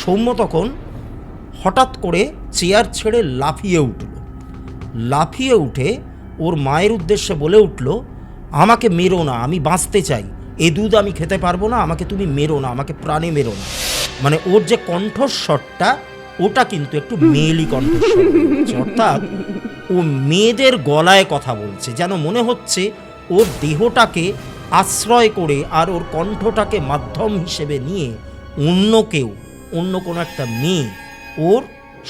সৌম্য তখন হঠাৎ করে চেয়ার ছেড়ে লাফিয়ে উঠে ওর মায়ের উদ্দেশ্যে বলে উঠল, আমাকে মেরো না, আমি বাঁচতে চাই, এ দুধ আমি খেতে পারবো না, আমাকে তুমি মেরো না, আমাকে প্রাণে মেরো না। মানে ওর যে কণ্ঠস্বরটা ওটা কিন্তু একটু মেয়েলি কণ্ঠস্বর, অর্থাৎ ও মেয়েদের গলায় কথা বলছে, যেন মনে হচ্ছে ওর দেহটাকে আশ্রয় করে আর ওর কণ্ঠটাকে মাধ্যম হিসেবে নিয়ে অন্য কোনো একটা মেয়ে ওর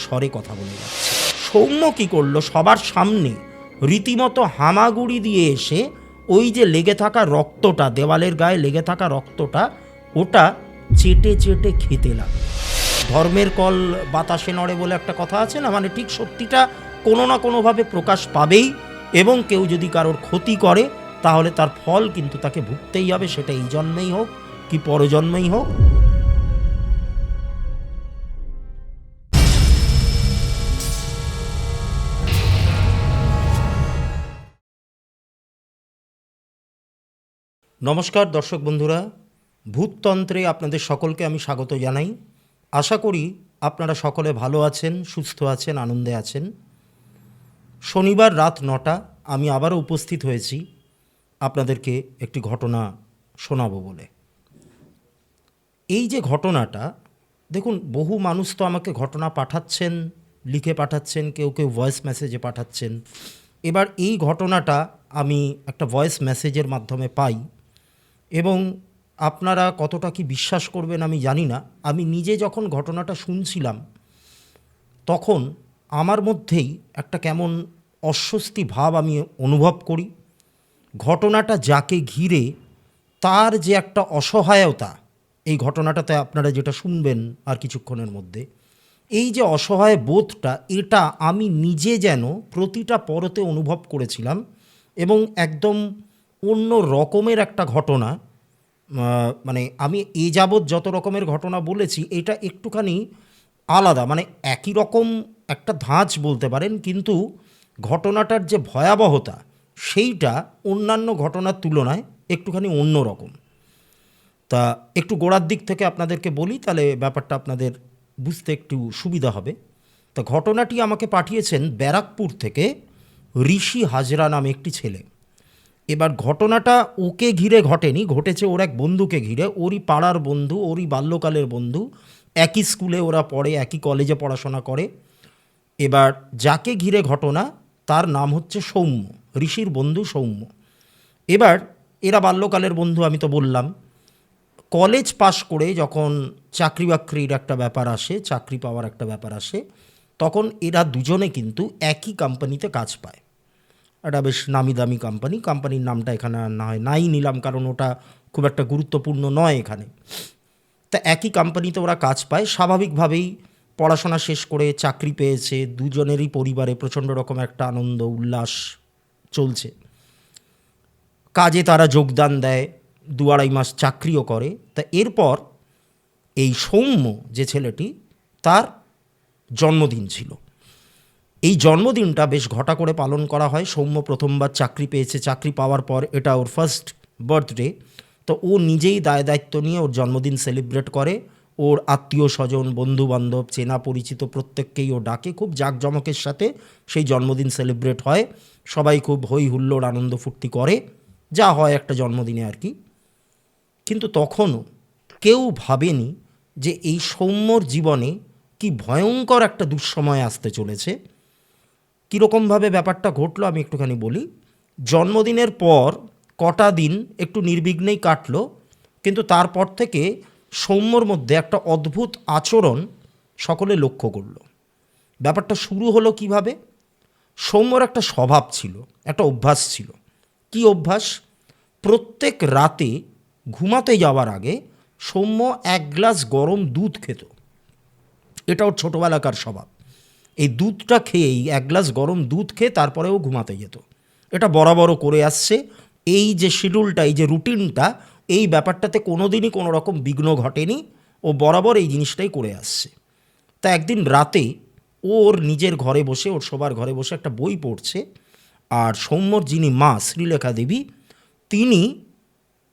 স্বরে কথা বলে যাচ্ছে। সৌম্য কী করলো, সবার সামনে রীতিমতো হামাগুড়ি দিয়ে এসে ওই যে লেগে থাকা রক্তটা, দেওয়ালের গায়ে লেগে থাকা রক্তটা, ওটা চেটে চেটে খেতে লাগলো। ধর্মের কল বাতাসে নড়ে বলে একটা কথা আছে না, মানে ঠিক সত্যিটা কোনো না কোনোভাবে প্রকাশ পাবেই, এবং কেউ যদি কারোর ক্ষতি করে তাহলে তার ফল কিন্তু তাকে ভুগতেই হবে, সেটা এই জন্মেই হোক কি পরজন্মেই হোক। নমস্কার দর্শক বন্ধুরা, ভূততন্ত্রে আপনাদের সকলকে আমি স্বাগত জানাই। আশা করি আপনারা সকলে ভালো আছেন, সুস্থ আছেন, আনন্দে আছেন। শনিবার রাত 9টা আমি আবারও উপস্থিত হয়েছি আপনাদেরকে একটি ঘটনা শোনাবো বলে। এই যে ঘটনাটা, দেখুন, বহু মানুষ তো আমাকে ঘটনা পাঠাচ্ছেন, লিখে পাঠাচ্ছেন, কেউ ভয়েস মেসেজে পাঠাচ্ছেন। এবার এই ঘটনাটা আমি একটা ভয়েস মেসেজের মাধ্যমে পাই, এবং আপনারা কতটা কি বিশ্বাস করবেন আমি জানি না। আমি নিজে যখন ঘটনাটা শুনছিলাম তখন আমার মধ্যেই একটা কেমন অস্বস্তি ভাব আমি অনুভব করি। ঘটনাটা যাকে ঘিরে তার যে একটা অসহায়তা, এই ঘটনাটাতে আপনারা যেটা শুনবেন আর কিছুক্ষণের মধ্যে, এই যে অসহায় বোধটা, এটা আমি নিজে যেন প্রতিটা পরতে অনুভব করেছিলাম, এবং একদম অন্য রকমের একটা ঘটনা। মানে আমি এ যাবৎ যত রকমের ঘটনা বলেছি, এটা একটুখানি আলাদা, মানে একই রকম একটা ধাঁচ বলতে পারেন, কিন্তু ঘটনাটার যে ভয়াবহতা সেইটা অন্যান্য ঘটনার তুলনায় একটুখানি অন্য রকম। তা একটু গোড়ার দিক থেকে আপনাদেরকে বলি, তাহলে ব্যাপারটা আপনাদের বুঝতে একটু সুবিধা হবে। তা ঘটনাটি আমাকে পাঠিয়েছেন ব্যারাকপুর থেকে ঋষি হাজরা নামে একটি ছেলে। এবার ঘটনাটা ওকে ঘিরে ঘটেনি, ঘটেছে ওর এক বন্ধুকে ঘিরে, ওরই পাড়ার বন্ধু, ওরই বাল্যকালের বন্ধু, একই স্কুলে ওরা পড়ে, একই কলেজে পড়াশোনা করে। এবার যাকে ঘিরে ঘটনা তার নাম হচ্ছে সৌম্য, ঋষির বন্ধু সৌম্য। এবার এরা বাল্যকালের বন্ধু, আমি তো বললাম। কলেজ পাশ করে যখন চাকরি বাকরির একটা ব্যাপার আসে, চাকরি পাওয়ার একটা ব্যাপার আসে, তখন এরা দুজনে কিন্তু একই কোম্পানিতে কাজ পায়। একটা বেশ নামি দামি কোম্পানির নামটা এখানে না হয় নাই নিলাম, কারণ ওটা খুব একটা গুরুত্বপূর্ণ নয় এখানে। তা একই কোম্পানিতে ওরা কাজ পায়, স্বাভাবিকভাবেই পড়াশোনা শেষ করে চাকরি পেয়েছে, দুজনেরই পরিবারে প্রচণ্ড রকম একটা আনন্দ উল্লাস চলছে। কাজে তারা যোগদান দেয়, 2-2.5 মাস চাকরিও করে। তা এরপর এই সৌম্য যে ছেলেটি, তার জন্মদিন ছিল। এই জন্মদিনটা বেশ ঘটা করে পালন করা হয়। সৌম্য প্রথমবার চাকরি পেয়েছে, চাকরি পাওয়ার পর এটা ওর ফার্স্ট বার্থডে। তো ও নিজেই দায়িত্ব নিয়ে ওর জন্মদিন সেলিব্রেট করে। ওর আত্মীয় স্বজন, বন্ধুবান্ধব, চেনা পরিচিত প্রত্যেককেই ও ডাকে। খুব জাঁকজমকের সাথে সেই জন্মদিন সেলিব্রেট হয়, সবাই খুব হই হুল্লোড় আনন্দ ফুর্তি করে, যা হয় একটা জন্মদিনে আর কি। কিন্তু তখনও কেউ ভাবেনি যে এই সৌম্যর জীবনে কি ভয়ঙ্কর একটা দুঃসময় আসতে চলেছে। কীরকমভাবে ব্যাপারটা ঘটলো আমি একটুখানি বলি। জন্মদিনের পর কটা দিন একটু নির্বিঘ্নেই কাটলো, কিন্তু তারপর থেকে সৌম্যর মধ্যে একটা অদ্ভুত আচরণ সকলে লক্ষ্য করল। ব্যাপারটা শুরু হলো কিভাবে? সৌম্যর একটা স্বভাব ছিল, একটা অভ্যাস ছিল। কি অভ্যাস? প্রত্যেক রাতে ঘুমাতে যাওয়ার আগে সৌম্য 1 গ্লাস গরম দুধ খেত। এটা ওর ছোটোবেলাকার স্বভাব। এই দুধটা খেয়েই, 1 গ্লাস গরম দুধ খেয়ে তারপরেও ঘুমাতে যেত। এটা বরাবরও করে আসছে। এই যে শিডিউলটা, এই যে রুটিনটা, এই ব্যাপারটাতে কোনো দিনই কোনো রকম বিঘ্ন ঘটেনি। ও বরাবর এই জিনিসটাই করে আসছে। তা একদিন রাতে ওর নিজের ঘরে বসে, ওর শোবার ঘরে বসে একটা বই পড়ছে, আর সৌম্যর যিনি মা, শ্রীলেখা দেবী, তিনি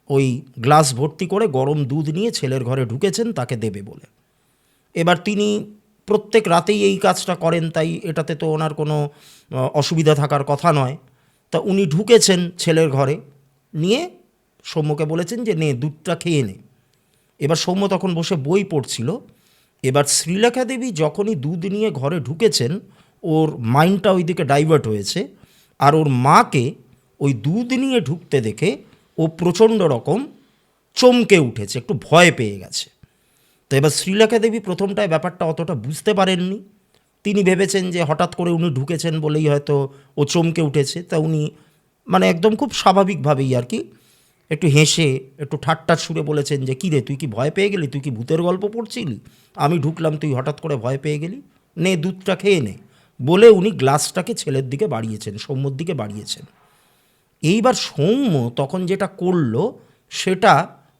ওই গ্লাস ভর্তি করে গরম দুধ নিয়ে ছেলের ঘরে ঢুকেছেন তাকে দেবে বলে। এবার তিনি প্রত্যেক রাতেই এই কাজটা করেন, তাই এটাতে তো ওনার কোনো অসুবিধা থাকার কথা নয়। তা উনি ঢুকেছেন ছেলের ঘরে, নিয়ে সৌম্যকে বলেছেন যে নে দুধটা খেয়ে নে। এবার সৌম্য তখন বসে বই পড়ছিল। এবার শ্রীলেখা দেবী যখনই দুধ নিয়ে ঘরে ঢুকেছেন, ওর মাইন্ডটা ওইদিকে ডাইভার্ট হয়েছে, আর ওর মাকে ওই দুধ নিয়ে ঢুকতে দেখে ও প্রচণ্ড রকম চমকে উঠেছে, একটু ভয় পেয়ে গেছে। তো এবার শ্রীলেখা দেবী প্রথমটায় ব্যাপারটা অতটা বুঝতে পারেননি। তিনি ভেবেছেন যে হঠাৎ করে উনি ঢুকেছেন বলেই হয়তো ও চমকে উঠেছে। তা উনি মানে একদম খুব স্বাভাবিকভাবেই আর কি একটু হেসে একটু ঠাট্টার সুরে বলেছেন যে কী রে, তুই কি ভয় পেয়ে গেলি? তুই কি ভূতের গল্প পড়ছিলি? আমি ঢুকলাম, তুই হঠাৎ করে ভয় পেয়ে গেলি, নে দুধটা খেয়ে নে। বলে উনি গ্লাসটাকে ছেলের দিকে বাড়িয়েছেন, সৌম্যর দিকে বাড়িয়েছেন। এইবার সৌম্য তখন যেটা করলো সেটা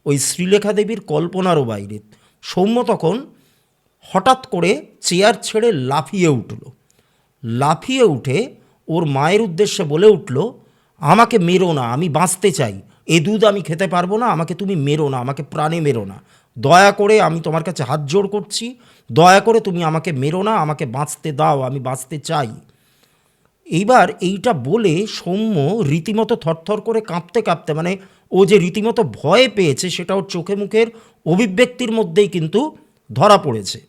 ওই শ্রীলেখা দেবীর কল্পনারও বাইরে। সৌম্য তখন হঠাৎ করে চেয়ার ছেড়ে লাফিয়ে উঠল। লাফিয়ে উঠে ওর মায়ের উদ্দেশ্যে বলে উঠল, আমাকে মেরো না, আমি বাঁচতে চাই, এ দুধ আমি খেতে পারবো না, আমাকে তুমি মেরো না, আমাকে প্রাণে মেরো না, দয়া করে আমি তোমার কাছে হাত জোড় করছি, দয়া করে তুমি আমাকে মেরো না, আমাকে বাঁচতে দাও, আমি বাঁচতে চাই। এইবার এইটা বলে সৌম্য রীতিমতো থরথর করে কাঁপতে কাঁপতে, মানে ও যে রীতিমতো ভয় পেয়েছে সেটা ওর চোখে মুখের অভিব্যক্তির মধ্যেই কিন্তু ধরা পড়েছে।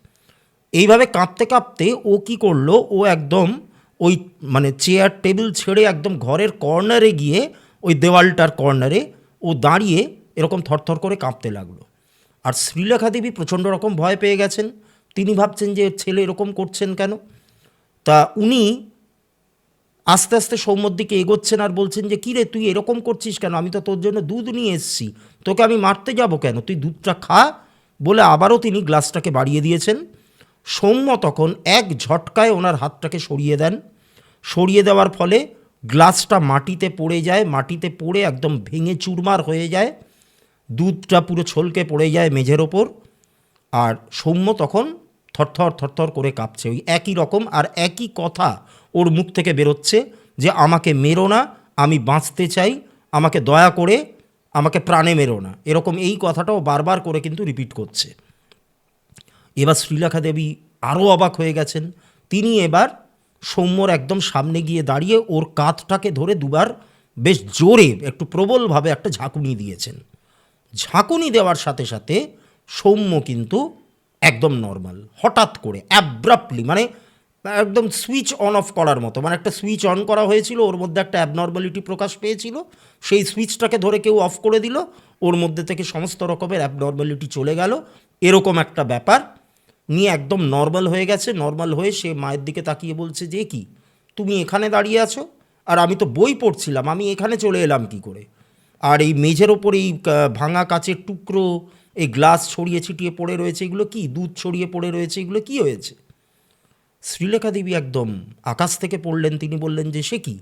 এইভাবে কাঁপতে কাঁপতে ও কি করলো, ও একদম ওই মানে চেয়ার টেবিল ছেড়ে একদম ঘরের কর্নারে গিয়ে ওই দেওয়ালটার কর্নারে ও দাঁড়িয়ে এরকম থরথর করে কাঁপতে লাগলো। আর শ্রীলেখা দেবী প্রচণ্ড রকম ভয় পেয়ে গেছেন। তিনি ভাবছেন যে ছেলে এরকম করছেন কেন। তা উনি আস্তে আস্তে সৌম্যর দিকে এগোচ্ছেন আর বলছেন যে কী রে, তুই এরকম করছিস কেন? আমি তো তোর জন্য দুধ নিয়ে এসেছি, তোকে আমি মারতে যাব কেন? তুই দুধটা খা। বলে আবারও তিনি গ্লাসটাকে বাড়িয়ে দিয়েছেন। সৌম্য তখন এক ঝটকায় ওনার হাতটাকে সরিয়ে দেন। সরিয়ে দেওয়ার ফলে গ্লাসটা মাটিতে পড়ে যায়, মাটিতে পড়ে একদম ভেঙে চুরমার হয়ে যায়, দুধটা পুরো ছলকে পড়ে যায় মেঝের ওপর। আর সৌম্য তখন থরথর থরথর করে কাঁপছে, ওই একই রকম আর একই কথা ওর মুখ থেকে বেরোচ্ছে যে আমাকে মেরো না, আমি বাঁচতে চাই, আমাকে দয়া করে আমাকে প্রাণে মেরো না, এরকম এই কথাটাও বারবার করে কিন্তু রিপিট করছে। এবার শ্রীলেখা দেবী আরও অবাক হয়ে গেছেন। তিনি এবার সৌম্যর একদম সামনে গিয়ে দাঁড়িয়ে ওর কাঁধটাকে ধরে দুবার বেশ জোরে একটু প্রবলভাবে একটা ঝাঁকুনি দিয়েছেন। ঝাঁকুনি দেওয়ার সাথে সাথে সৌম্য কিন্তু একদম নর্মাল, হঠাৎ করে অ্যাব্রাপ্টলি, মানে একদম সুইচ অন অফ করার মতো, মানে একটা সুইচ অন করা হয়েছিল, ওর মধ্যে একটা অ্যাবনর্মালিটি প্রকাশ পেয়েছিল, সেই সুইচটাকে ধরে কেউ অফ করে দিল, ওর মধ্যে থেকে সমস্ত রকমের অ্যাবনর্মালিটি চলে গেল, এরকম একটা ব্যাপার নিয়ে একদম নর্মাল হয়ে গেছে। নর্মাল হয়ে সে মায়ের দিকে তাকিয়ে বলছে যে কি, তুমি এখানে দাঁড়িয়ে আছো, আর আমি তো বই পড়ছিলাম, আমি এখানে চলে এলাম কি করে? আর এই মেঝের ওপর এই ভাঙা কাচের টুকরো, এই গ্লাস ছড়িয়ে ছিটিয়ে পড়ে রয়েছে, এগুলো কি? দুধ ছড়িয়ে পড়ে রয়েছে, এগুলো কি হয়েছে? শ্রীলেখা দেবী একদম আকাশ থেকে পড়লেন। তিনি বললেন যে সে কি,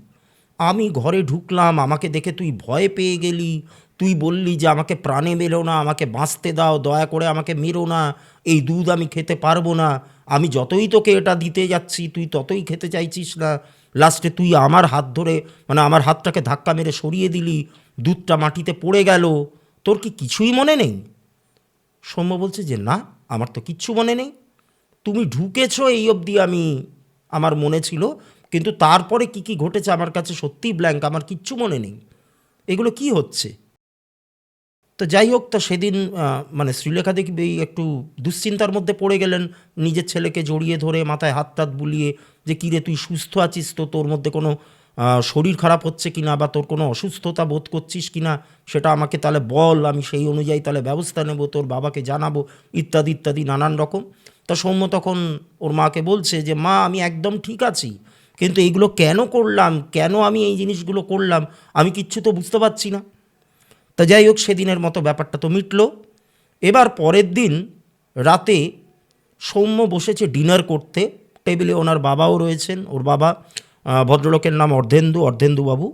আমি ঘরে ঢুকলাম, আমাকে দেখে তুই ভয় পেয়ে গেলি, তুই বললি যে আমাকে প্রাণে মেরো না, আমাকে বাঁচতে দাও, দয়া করে আমাকে মেরো না, এই দুধ আমি খেতে পারবো না, আমি যতই তোকে এটা দিতে যাচ্ছি তুই ততই খেতে চাইছিস না, লাস্টে তুই আমার হাত ধরে, মানে আমার হাতটাকে ধাক্কা মেরে সরিয়ে দিলি, দুধটা মাটিতে পড়ে গেল, তোর কি কিছুই মনে নেই? সৌম্য বলছে যে না, আমার তো কিচ্ছু মনে নেই, তুমি ঢুকেছো এই অবধি আমার মনে ছিল, কিন্তু তারপরে কি কি ঘটেছে আমার কাছে সত্যিই ব্ল্যাঙ্ক, আমার কিচ্ছু মনে নেই, এগুলো কি হচ্ছে? তো যাই হোক, তা সেদিন মানে শ্রীলেখা দেবী একটু দুশ্চিন্তার মধ্যে পড়ে গেলেন, নিজের ছেলেকে জড়িয়ে ধরে মাথায় হাত টাত বুলিয়ে যে কী রে, তুই সুস্থ আছিস তো, তোর মধ্যে কোনো শরীর খারাপ হচ্ছে কি না, বা তোর কোনো অসুস্থতা বোধ করছিস কি না, সেটা আমাকে তাহলে বল, আমি সেই অনুযায়ী তাহলে ব্যবস্থা নেব, তোর বাবাকে জানাবো, ইত্যাদি ইত্যাদি নানান রকম। তা সৌম্য তখন ওর মাকে বলছে যে মা, আমি একদম ঠিক আছি, কিন্তু এইগুলো কেন করলাম, কেন আমি এই জিনিসগুলো করলাম, আমি কিচ্ছু তো বুঝতে পারছি না। তা যাই হোক, সেদিনের মতো ব্যাপারটা তো মিটল। এবার পরের দিন রাতে সৌম্য বসেছে ডিনার করতে, টেবিলে ওনার বাবাও রয়েছেন, ওর বাবা ভদ্রলোকের নাম অর্ধেন্দুবাবু,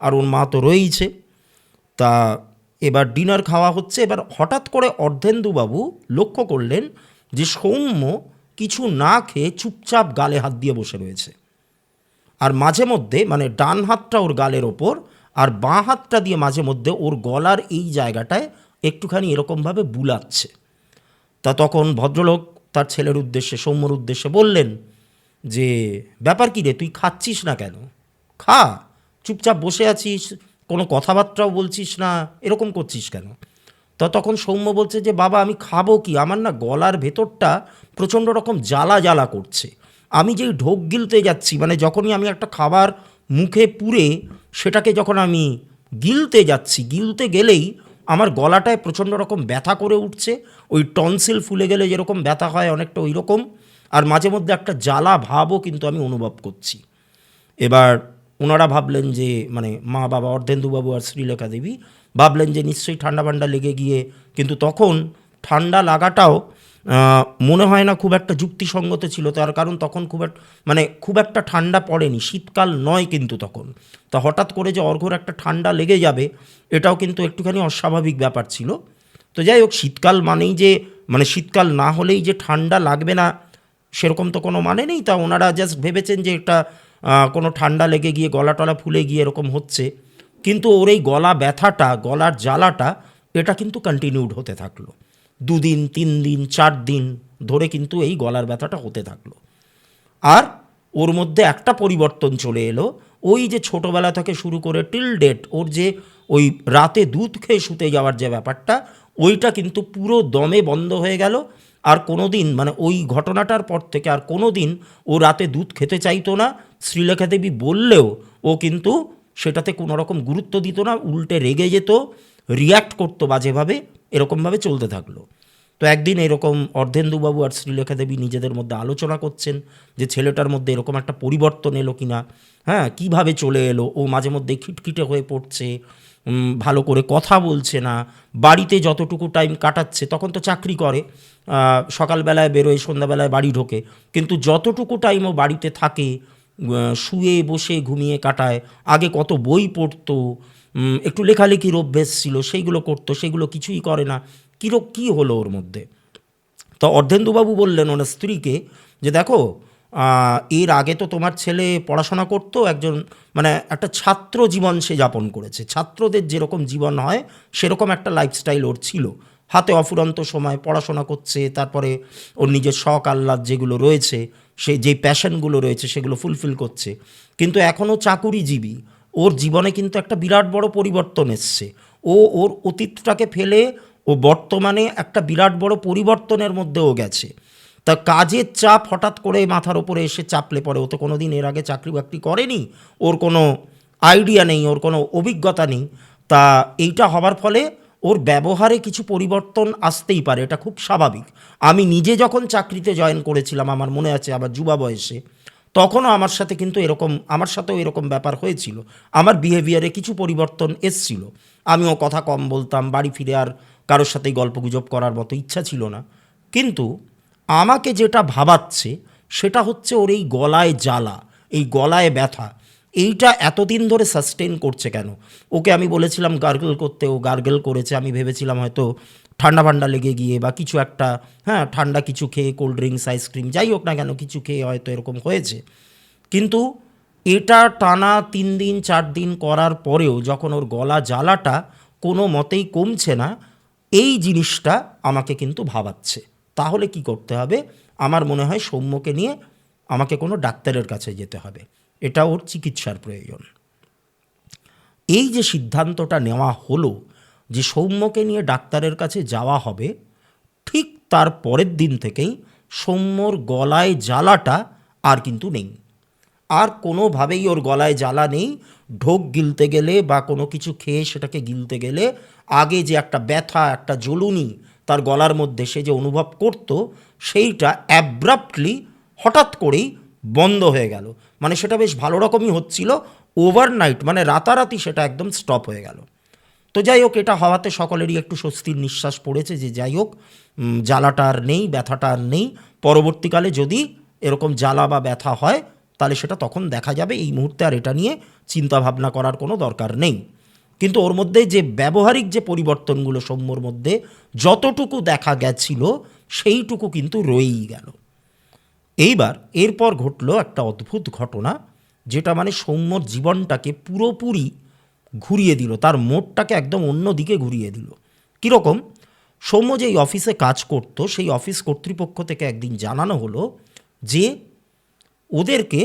আর ওর মা তো রয়েইছে। তা এবার ডিনার খাওয়া হচ্ছে। এবার হঠাৎ করে অর্ধেন্দুবাবু লক্ষ্য করলেন যে সৌম্য কিছু না খেয়ে চুপচাপ গালে হাত দিয়ে বসে রয়েছে, আর মাঝে মধ্যে মানে ডান হাতটা ওর গালের ওপর আর বাঁ হাতটা দিয়ে মাঝে মধ্যে ওর গলার এই জায়গাটায় একটুখানি এরকমভাবে বুলাচ্ছে। তা তখন ভদ্রলোক তার ছেলের উদ্দেশ্যে, সৌম্যর উদ্দেশ্যে বললেন যে ব্যাপার কী রে, তুই খাচ্ছিস না কেন? খা, চুপচাপ বসে আছিস, কোনো কথাবার্তাও বলছিস না, এরকম করছিস কেন? তো তখন সৌম্য বলছে যে বাবা আমি খাবো কি, আমার না গলার ভেতরটা প্রচণ্ড রকম জ্বালা জ্বালা করছে। আমি যেই ঢোক গিলতে যাচ্ছি, মানে যখনই আমি একটা খাবার মুখে পুরে সেটাকে যখন আমি গিলতে যাচ্ছি, গিলতে গেলেই আমার গলাটায় প্রচণ্ড রকম ব্যথা করে উঠছে। ওই টনসিল ফুলে গেলে যেরকম ব্যথা হয় অনেকটা ওই রকম, আর মাঝে মধ্যে একটা জ্বালা ভাবও কিন্তু আমি অনুভব করছি। এবার ওনারা ভাবলেন যে, মানে মা বাবা অর্ধেন্দুবাবু আর শ্রীলেখা দেবী ভাবলেন যে নিশ্চয়ই ঠান্ডা ফান্ডা লেগে গিয়ে, কিন্তু তখন ঠান্ডা লাগাটাও মনে হয় না খুব একটা যুক্তিসঙ্গত ছিল, তার কারণ তখন খুব একটা ঠান্ডা পড়েনি, শীতকাল নয় কিন্তু তখন। তা হঠাৎ করে যে অর্ঘ্যর একটা ঠান্ডা লেগে যাবে, এটাও কিন্তু একটুখানি অস্বাভাবিক ব্যাপার ছিল। তো যাই হোক, শীতকাল মানেই যে, মানে শীতকাল না হলেই যে ঠান্ডা লাগবে না সেরকম তো কোনো মানে নেই। তা ওনারা জাস্ট ভেবেছেন যে এটা কোনো ঠান্ডা লেগে গিয়ে গলা টলা ফুলে গিয়ে এরকম হচ্ছে। কিন্তু ওর এই গলা ব্যথাটা, গলার জ্বালাটা, এটা কিন্তু কন্টিনিউড হতে থাকলো 2 দিন 3 দিন 4 দিন ধরে, কিন্তু এই গলার ব্যথাটা হতে থাকলো। আর ওর মধ্যে একটা পরিবর্তন চলে এলো, ওই যে ছোটোবেলা থেকে শুরু করে টিল ডেট ওর যে ওই রাতে দুধ খেয়ে শুতে যাওয়ার যে ব্যাপারটা, ওইটা কিন্তু পুরো দমে বন্ধ হয়ে গেল। আর কোনো দিন, মানে ওই ঘটনাটার পর থেকে আর কোনো দিন ও রাতে দুধ খেতে চাইতো না। শ্রীলেখা দেবী বললেও ও কিন্তু সেটাতে কোনো রকম গুরুত্ব দিত না, উল্টে রেগে যেত, রিয়্যাক্ট করতো বাজেভাবে, এরকমভাবে চলতে থাকলো। তো একদিন এরকম অর্ধেন্দুবাবু আর শ্রীলেখা দেবী নিজেদের মধ্যে আলোচনা করছেন যে ছেলেটার মধ্যে এরকম একটা পরিবর্তন এলো কিনা, হ্যাঁ কীভাবে চলে এলো, ও মাঝে মধ্যে খিটখিটে হয়ে পড়ছে, ভালো করে কথা বলছে না, বাড়িতে যতটুকু টাইম কাটাচ্ছে, তখন তো চাকরি করে, সকালবেলায় বেরোয় সন্ধ্যাবেলায় বাড়ি ঢোকে, কিন্তু যতটুকু টাইম ও বাড়িতে থাকে শুয়ে বসে ঘুমিয়ে কাটায়। আগে কত বই পড়তো, একটু লেখালেখির অভ্যেস ছিল, সেইগুলো করতো, সেগুলো কিছুই করে না। কী হলো ওর মধ্যে? তো অর্ধেন্দুবাবু বললেন ওনার স্ত্রীকে যে দেখো, এর আগে তো তোমার ছেলে পড়াশোনা করতো, একজন মানে একটা ছাত্র জীবন সে যাপন করেছে, ছাত্রদের যেরকম জীবন হয় সেরকম একটা লাইফস্টাইল ওর ছিল। হাতে অফুরন্ত সময় পড়াশোনা করছে, তারপরে ওর নিজের শখ আহ্লাদ যেগুলো রয়েছে, সে যে প্যাশনগুলো রয়েছে সেগুলো ফুলফিল করছে। কিন্তু এখনও চাকুরিজীবী, ওর জীবনে কিন্তু একটা বিরাট বড় পরিবর্তন এসছে। ওর অতীতটাকে ফেলে ও বর্তমানে একটা বিরাট বড় পরিবর্তনের মধ্যেও গেছে। তা কাজের চাপ হঠাৎ করে মাথার ওপরে এসে চাপলে পড়ে। ও তো কোনো দিন এর আগে চাকরি বাকরি করেনি, ওর কোনো আইডিয়া নেই, ওর কোনো অভিজ্ঞতা নেই। তা এইটা হবার ফলে ওর ব্যবহারে কিছু পরিবর্তন আসতেই পারে, এটা খুব স্বাভাবিক। আমি নিজে যখন চাকরিতে জয়েন করেছিলাম, আমার মনে আছে আবার যুবা বয়সে, তখনও আমার সাথেও এরকম ব্যাপার হয়েছিল। আমার বিহেভিয়ারে কিছু পরিবর্তন এসছিল। আমিও কথা কম বলতাম, বাড়ি ফিরে আর কারোর সাথেই গল্পগুজব করার মতো ইচ্ছা ছিল না। কিন্তু আমাকে যেটা ভাবাচ্ছে সেটা হচ্ছে ওর এই গলায় জ্বালা, এই গলায় ব্যথা, এইটা এতদিন ধরে সাস্টেন করছে কেন? ওকে আমি বলেছিলাম গার্গল করতে, ও গার্গল করেছে। আমি ভেবেছিলাম হয়তো ঠান্ডা ফান্ডা লেগে গিয়ে বা কিছু একটা, হ্যাঁ ঠান্ডা কিছু খেয়ে, কোল্ড ড্রিঙ্কস আইসক্রিম যাই হোক না কেন, কিছু খেয়ে হয়তো এরকম হয়েছে। কিন্তু এটা টানা 3 দিন 4 দিন করার পরেও যখন ওর গলা জ্বালাটা কোনো মতেই কমছে না, এই জিনিসটা আমাকে কিন্তু ভাবাচ্ছে। তাহলে কি করতে হবে? আমার মনে হয় সৌম্যকে নিয়ে আমাকে কোনো ডাক্তারের কাছে যেতে হবে, এটা ওর চিকিৎসার প্রয়োজন। এই যে সিদ্ধান্তটা নেওয়া হলো যে সৌম্যকে নিয়ে ডাক্তারের কাছে যাওয়া হবে, ঠিক তার পরের দিন থেকেই সৌম্যর গলায় জ্বালাটা আর কিন্তু নেই। আর কোনোভাবেই ওর গলায় জ্বালা নেই। ঢোক গিলতে গেলে বা কোনো কিছু খেয়ে সেটাকে গিলতে গেলে আগে যে একটা ব্যথা, একটা জ্বলুনি তার গলার মধ্যে সে যে অনুভব করতো, সেইটা অ্যাব্রাপ্টলি হঠাৎ করেই বন্ধ হয়ে গেল। মানে সেটা বেশ ভালো রকমই হচ্ছিল, ওভারনাইট মানে রাতারাতি সেটা একদম স্টপ হয়ে গেল। তো যাই হোক, এটা হওয়াতে সকলেরই একটু স্বস্তির নিঃশ্বাস পড়েছে যে যাই হোক, জ্বালাটা আর নেই, ব্যথাটা আর নেই। পরবর্তীকালে যদি এরকম জ্বালা বা ব্যথা হয় তাহলে সেটা তখন দেখা যাবে, এই মুহূর্তে আর এটা নিয়ে চিন্তা ভাবনা করার কোনো দরকার নেই। কিন্তু ওর মধ্যে যে ব্যবহারিক যে পরিবর্তনগুলো সৌম্যর মধ্যে যতটুকু দেখা গেছিল সেইটুকু কিন্তু রয়েই গেল। এইবার এরপর ঘটলো একটা অদ্ভুত ঘটনা, যেটা মানে সৌম্যর জীবনটাকে পুরোপুরি ঘুরিয়ে দিল, তার মোড়টাকে একদম অন্য দিকে ঘুরিয়ে দিল। কীরকম? সৌম্য যেই অফিসে কাজ করতো সেই অফিস কর্তৃপক্ষ থেকে একদিন জানানো হলো যে ওদেরকে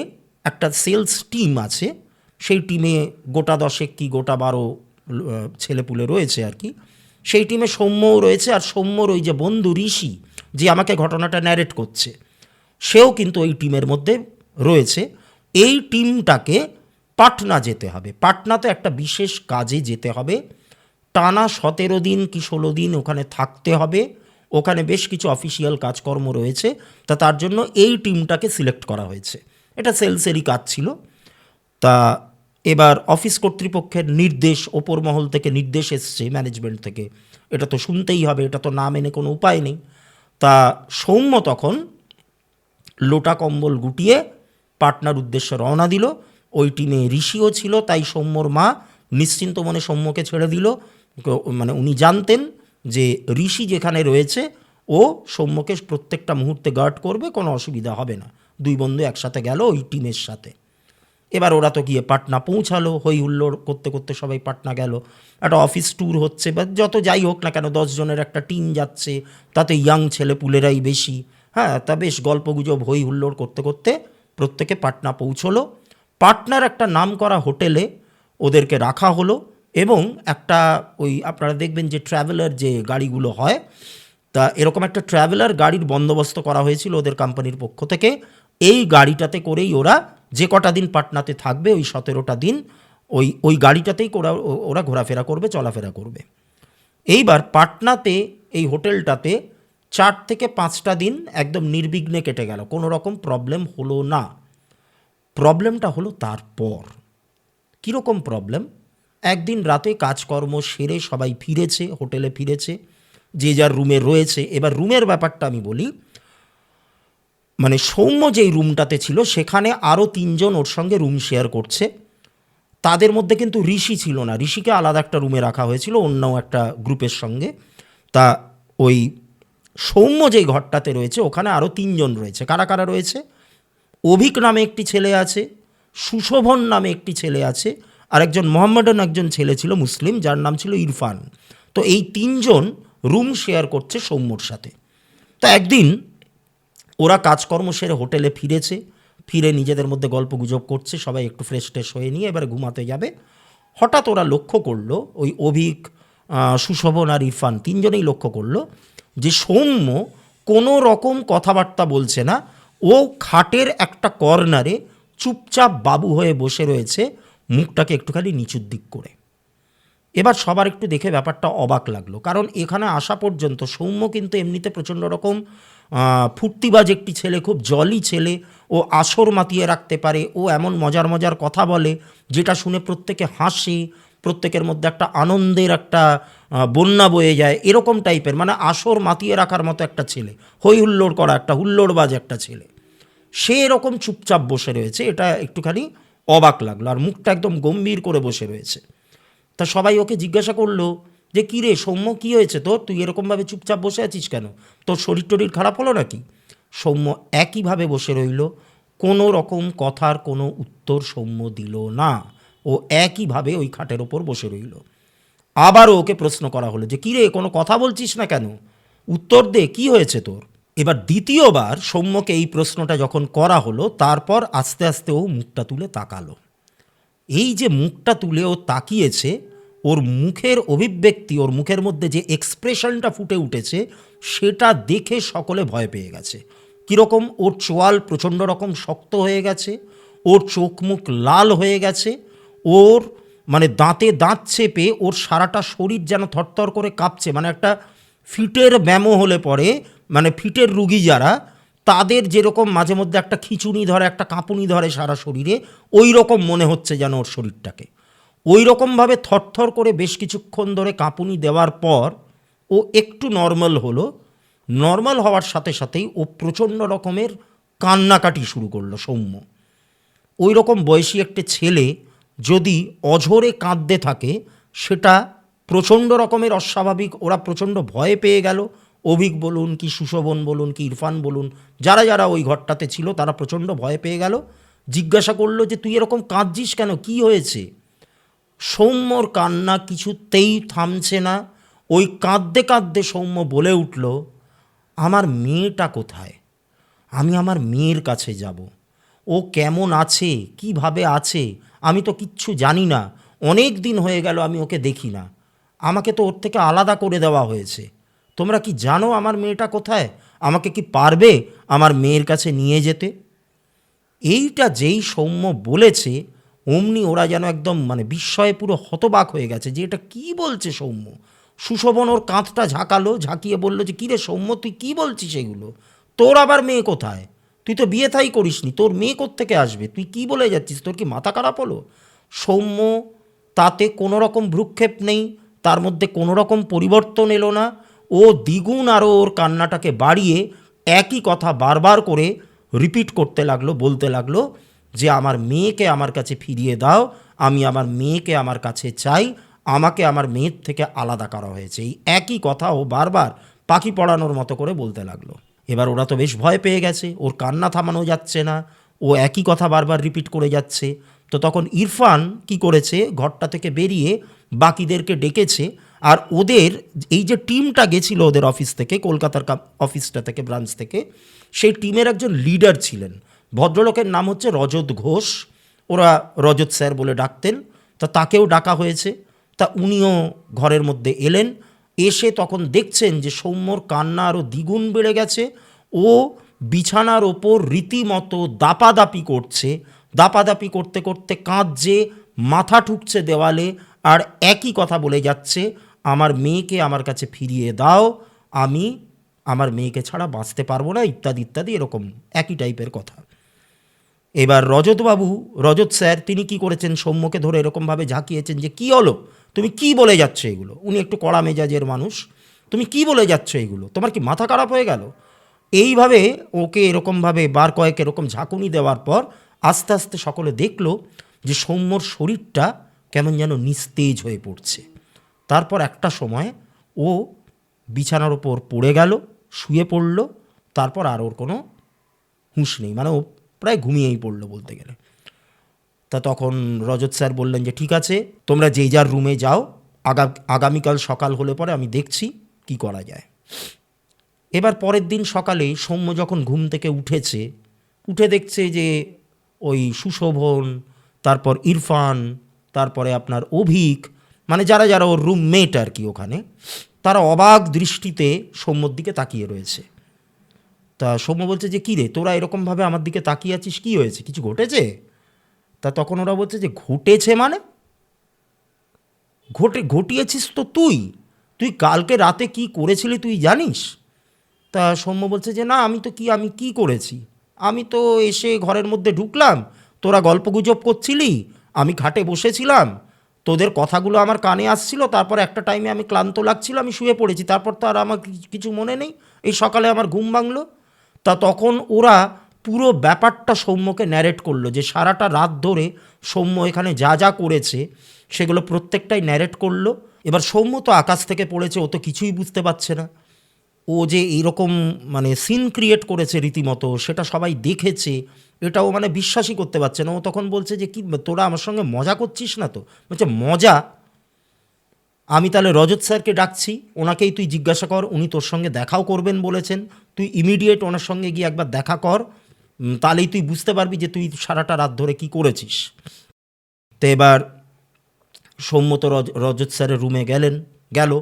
একটা সেলস টিম আছে, সেই টিমে গোটা 10 কি গোটা 12 ছেলেপুলে রয়েছে আর কি। সেই টিমে সৌম্যও রয়েছে, আর সৌম্যর ওই যে বন্ধু ঋষি যে আমাকে ঘটনাটা ন্যারেট করছে, সেও কিন্তু ওই টিমের মধ্যে রয়েছে। এই টিমটাকে পাটনা যেতে হবে, পাটনাতে একটা বিশেষ কাজে যেতে হবে, টানা 17 দিন কি 16 দিন ওখানে থাকতে হবে। ওখানে বেশ কিছু অফিসিয়াল কাজকর্ম রয়েছে, তার জন্য এই টিমটাকে সিলেক্ট করা হয়েছে। এটা সেলসেরই কাজ ছিল। তা এবার অফিস কর্তৃপক্ষের নির্দেশ, ওপর মহল থেকে নির্দেশ এসছে ম্যানেজমেন্ট থেকে, এটা তো শুনতেই হবে, এটা তো না মেনে কোনো উপায় নেই। তা সৌম্য তখন লোটা কম্বল গুটিয়ে পাটনার উদ্দেশ্যে রওনা দিল। ওই টিমে ঋষিও ছিল, তাই সৌম্যর মা নিশ্চিন্ত মনে সৌম্যকে ছেড়ে দিল। মানে উনি জানতেন যে ঋষি যেখানে রয়েছে ও সৌম্যকে প্রত্যেকটা মুহূর্তে গার্ড করবে, কোনো অসুবিধা হবে না। দুই বন্ধু একসাথে গেল ওই টিমের সাথে। এবার ওরা তো গিয়ে পাটনা পৌঁছালো, হই হুল্লোড় করতে করতে সবাই পাটনা গেল। একটা অফিস ট্যুর হচ্ছে বা যত যাই হোক না কেন, 10 জনের একটা টিম যাচ্ছে, তাতে ইয়াং ছেলে পুলেরাই বেশি। হ্যাঁ, তা বেশ গল্পগুজব হই হুল্লোড় করতে করতে প্রত্যেকে পাটনা পৌঁছলো। পাটনার একটা নামকরা হোটেলে ওদেরকে রাখা হলো, এবং একটা ওই আপনারা দেখবেন যে ট্রাভেলার যে গাড়িগুলো হয়, তা এরকম একটা ট্রাভেলার গাড়ির বন্দোবস্ত করা হয়েছিল ওদের কোম্পানির পক্ষ থেকে। এই গাড়িটাতে করেই ওরা যে কটা দিন পাটনাতে থাকবে, ওই 17টা দিন ওই গাড়িটাতেই ওরা ঘোরাফেরা করবে, চলাফেরা করবে। এইবার পাটনাতে এই হোটেলটাতে 4 থেকে 5টা দিন একদম নির্বিঘ্নে কেটে গেল, কোনো রকম প্রবলেম হলো না। প্রবলেমটা হলো তারপর। কীরকম প্রবলেম? একদিন রাতে কাজকর্ম সেরে সবাই ফিরেছে, হোটেলে ফিরেছে, যে যার রুমে রয়েছে। এবার রুমের ব্যাপারটা আমি বলি, মানে সৌম্য যেই রুমটাতে ছিল সেখানে আরও 3 জন ওর সঙ্গে রুম শেয়ার করছে। তাদের মধ্যে কিন্তু ঋষি ছিল না, ঋষিকে আলাদা একটা রুমে রাখা হয়েছিল অন্য একটা গ্রুপের সঙ্গে। তা ওই সৌম্য যেই ঘরটাতে রয়েছে ওখানে আরও 3 জন রয়েছে। কারা কারা রয়েছে? অভিক নামে একটি ছেলে আছে, সুশোভন নামে একটি ছেলে আছে, আর একজন মোহাম্মডান একজন ছেলে ছিল মুসলিম, যার নাম ছিল ইরফান। তো এই 3 জন রুম শেয়ার করছে সৌম্যর সাথে। তো একদিন ওরা কাজকর্ম সেরে হোটেলে ফিরেছে, ফিরে নিজেদের মধ্যে গল্প গুজব করছে, সবাই একটু ফ্রেশ ট্রেশ হয়ে নিয়ে এবার ঘুমাতে যাবে। হঠাৎ ওরা লক্ষ্য করলো, ওই অভিক, সুশোভন আর ইরফান 3 জনেই লক্ষ্য করলো যে সৌম্য কোনো রকম কথাবার্তা বলছে না। ও খাটের একটা কর্নারে চুপচাপ বাবু হয়ে বসে রয়েছে, মুখটাকে একটুখানি নিচুর দিক করে। এবার সবার একটু দেখে ব্যাপারটা অবাক লাগলো, কারণ এখানে আসা পর্যন্ত সৌম্য কিন্তু এমনিতে প্রচণ্ড রকম ফুর্তিবাজ একটি ছেলে, খুব জলি ছেলে, ও আসর মাতিয়ে রাখতে পারে, ও এমন মজার মজার কথা বলে যেটা শুনে প্রত্যেকে হাসে, প্রত্যেকের মধ্যে একটা আনন্দের একটা বন্যা বয়ে যায়, এরকম টাইপের, মানে আসর মাতিয়ে রাখার মতো একটা ছেলে, হই হুল্লোড় করা একটা হুল্লোড়বাজ একটা ছেলে। সে এরকম চুপচাপ বসে রয়েছে, এটা একটুখানি অবাক লাগলো, আর মুখটা একদম গম্ভীর করে বসে রয়েছে। তা সবাই ওকে জিজ্ঞাসা করলো যে কী রে সৌম্য, কী হয়েছে তোর, তুই এরকমভাবে চুপচাপ বসে আছিস কেন, তোর শরীর টরীর খারাপ হলো নাকি? সৌম্য একইভাবে বসে রইল, কোনো রকম কথার কোনো উত্তর সৌম্য দিল না। ও একইভাবে ওই খাটের ওপর বসে রইল। আবারও ওকে প্রশ্ন করা হলো যে কী রে, কোনো কথা বলছিস না কেন, উত্তর দে, কী হয়েছে তোর? এবার দ্বিতীয়বার সৌম্যকে এই প্রশ্নটা যখন করা হলো, তারপর আস্তে আস্তে ও মুখটা তুলে তাকালো। এই যে মুখটা তুলে ও তাকিয়েছে, ওর মুখের অভিব্যক্তি, ওর মুখের মধ্যে যে এক্সপ্রেশনটা ফুটে উঠেছে, সেটা দেখে সকলে ভয় পেয়ে গেছে। কীরকম? ওর চোয়াল প্রচণ্ড রকম শক্ত হয়ে গেছে, ওর চোখ মুখ লাল হয়ে গেছে, ওর মানে দাঁতে দাঁত চেপে ওর সারাটা শরীর যেন থরথর করে কাঁপছে। মানে একটা ফিটের ব্যামো হলে পরে, মানে ফিটের রুগী যারা, তাদের যেরকম মাঝে মধ্যে একটা খিঁচুনি ধরে, একটা কাঁপুনি ধরে সারা শরীরে, ওই রকম মনে হচ্ছে যেন ওর শরীরটাকে। ওই রকমভাবে থরথর করে বেশ কিছুক্ষণ ধরে কাঁপুনি দেওয়ার পর ও একটু নর্মাল হলো। নর্মাল হওয়ার সাথে সাথেই ও প্রচণ্ড রকমের কান্নাকাটি শুরু করলো। সৌম্য ওই রকম বয়সী একটা ছেলে যদি অঝরে কাঁদতে থাকে, সেটা প্রচণ্ড রকমের অস্বাভাবিক। ওরা প্রচণ্ড ভয় পেয়ে গেল, অভিক বলুন কি সুশোভন বলুন কি ইরফান বলুন, যারা যারা ওই ঘরটাতে ছিল তারা প্রচণ্ড ভয় পেয়ে গেল। জিজ্ঞাসা করলো যে তুই এরকম কাঁদছিস কেন, কি হয়েছে? সৌম্যর কান্না কিছুতেই থামছে না। ও ওই কাঁদতে কাঁদতে সৌম্য বলে উঠল, আমার মেয়েটা কোথায়? আমি আমার মেয়ের কাছে যাব। ও কেমন আছে, কিভাবে আছে, আমি তো কিচ্ছু জানি না। অনেক দিন হয়ে গেল আমি ওকে দেখি না। আমাকে তো ওর থেকে আলাদা করে দেওয়া হয়েছে। তোমরা কি জানো আমার মেয়েটা কোথায়? আমাকে কি পারবে আমার মেয়ের কাছে নিয়ে যেতে? এইটা যেই সৌম্য বলেছে, অমনি ওরা যেন একদম মানে বিস্ময়ে পুরো হতবাক হয়ে গেছে যে এটা কি বলছে সৌম্য। সুশোভন ওর কাঁধটা ঝাঁকালো, ঝাঁকিয়ে বলল যে কী রে সৌম্য, তুই কী বলছিস এগুলো? তোর আবার মেয়ে কোথায়? তুই তো বিয়ে থাই করিসনি, তোর মেয়ে কোত্থেকে আসবে? তুই কি বলে যাচ্ছিস? তোর কি মাথা খারাপ হলো? সৌম্য তাতে কোনো রকম ভ্রুক্ষেপ নেই, তার মধ্যে কোনো রকম পরিবর্তন এলো না। ও দ্বিগুণ আরও ওর কান্নাটাকে বাড়িয়ে একই কথা বারবার করে রিপিট করতে লাগলো, বলতে লাগলো যে আমার মেয়েকে আমার কাছে ফিরিয়ে দাও, আমি আমার মেয়েকে আমার কাছে চাই, আমাকে আমার মেয়ের থেকে আলাদা করা হয়েছে। এই একই কথা ও বারবার পাখি পড়ানোর মতো করে বলতে লাগলো। এবার ওরা তো বেশ ভয় পেয়ে গেছে, ওর কান্না থামানো যাচ্ছে না, ও একই কথা বারবার রিপিট করে যাচ্ছে। তো তখন ইরফান কি করেছে, ঘরটা থেকে বেরিয়ে বাকিদেরকে ডেকেছে। আর ওদের এই যে টিমটা গেছিল ওদের অফিস থেকে, কলকাতার অফিসটা থেকে, ব্রাঞ্চ থেকে, সেই টিমের একজন লিডার ছিলেন। ভদ্রলোকের নাম হচ্ছে রজত ঘোষ, ওরা রজত স্যার বলে ডাকতেন। তা তাকেও ডাকা হয়েছে। তা উনিও ঘরের মধ্যে এলেন। এসে তখন দেখছেন যে সৌম্যর কান্না আরও দ্বিগুণ বেড়ে গেছে। ও বিছানার ওপর রীতিমতো দাপাদাপি করছে, দাপাদাপি করতে করতে কাঁদছে, মাথা ঠুকছে দেওয়ালে, আর একই কথা বলে যাচ্ছে, আমার মেয়েকে আমার কাছে ফিরিয়ে দাও, আমি আমার মেয়েকে ছাড়া বাঁচতে পারবো না, ইত্যাদি ইত্যাদি, এরকম একই টাইপের কথা। এবার রজতবাবু, রজত স্যার, তিনি কি করেছেন, সৌম্যকে ধরে এরকমভাবে ঝাঁকিয়েছেন যে কী হলো, তুমি কি বলে যাচ্ছ এগুলো? উনি একটু কড়া মেজাজের মানুষ। তুমি কি বলে যাচ্ছ এগুলো? তোমার কি মাথা খারাপ হয়ে গেল? এইভাবে ওকে এরকমভাবে বার কয়েক এরকম ঝাঁকুনি দেওয়ার পর আস্তে আস্তে সকলে দেখল যে সৌম্যর শরীরটা কেমন যেন নিস্তেজ হয়ে পড়ছে। তারপর একটা সময় ও বিছানার ওপর পড়ে গেল, শুয়ে পড়ল। তারপর আর ওর কোনো হুঁশ নেই, মানে ও প্রায় ঘুমিয়েই পড়লো বলতে গেলে। তা তখন রজত স্যার বললেন যে ঠিক আছে, তোমরা যেই যার রুমে যাও, আগামীকাল সকাল হলে পরে আমি দেখছি কি করা যায়। এবার পরের দিন সকালে সৌম্য যখন ঘুম থেকে উঠেছে, উঠে দেখছে যে ওই সুশোভন, তারপর ইরফান, তারপরে আপনার অভিক, মানে যারা যারা ওর রুমমেট আর কি ওখানে, তারা অবাক দৃষ্টিতে সৌম্যর দিকে তাকিয়ে রয়েছে। তা সৌম্য বলছে যে কী রে, তোরা এরকমভাবে আমার দিকে তাকিয়ে আছিস, কী হয়েছে, কিছু ঘটেছে? তা তখন ওরা বলছে যে ঘটেছে মানে ঘটিয়েছিস তো তুই, তুই কালকে রাতে কি করেছিলি তুই জানিস? তা সৌম্য বলছে যে না, আমি কি করেছি? আমি তো এসে ঘরের মধ্যে ঢুকলাম, তোরা গল্পগুজব করছিলি, আমি খাটে বসেছিলাম, তোদের কথাগুলো আমার কানে আসছিল, তারপর একটা টাইমে আমি ক্লান্ত লাগছিল, আমি শুয়ে পড়েছি, তারপর তো আর আমার কিছু মনে নেই, এই সকালে আমার ঘুম ভাঙলো। তা তখন ওরা পুরো ব্যাপারটা সৌম্যকে ন্যারেট করলো, যে সারাটা রাত ধরে সৌম্য এখানে যা যা করেছে সেগুলো প্রত্যেকটাই ন্যারেট করলো। এবার সৌম্য তো আকাশ থেকে পড়েছে, ও তো কিছুই বুঝতে পারছে না। ও যে এইরকম মানে সিন ক্রিয়েট করেছে রীতিমতো, সেটা সবাই দেখেছে, এটাও মানে বিশ্বাসই করতে পারছে না। ও তখন বলছে যে কি তোরা আমার সঙ্গে মজা করছিস না তো? বলছে মজা? আমি তাহলে রজত স্যারকে ডাকছি, ওনাকেই তুই জিজ্ঞাসা কর, উনি তোর সঙ্গে দেখাও করবেন বলেছেন, তুই ইমিডিয়েট ওনার সঙ্গে গিয়ে একবার দেখা কর, তাহলেই তুই বুঝতে পারবি যে তুই সারাটা রাত ধরে কি করেছিস। তো এবার সৌম্য তো রজত স্যারের রুমে গেল।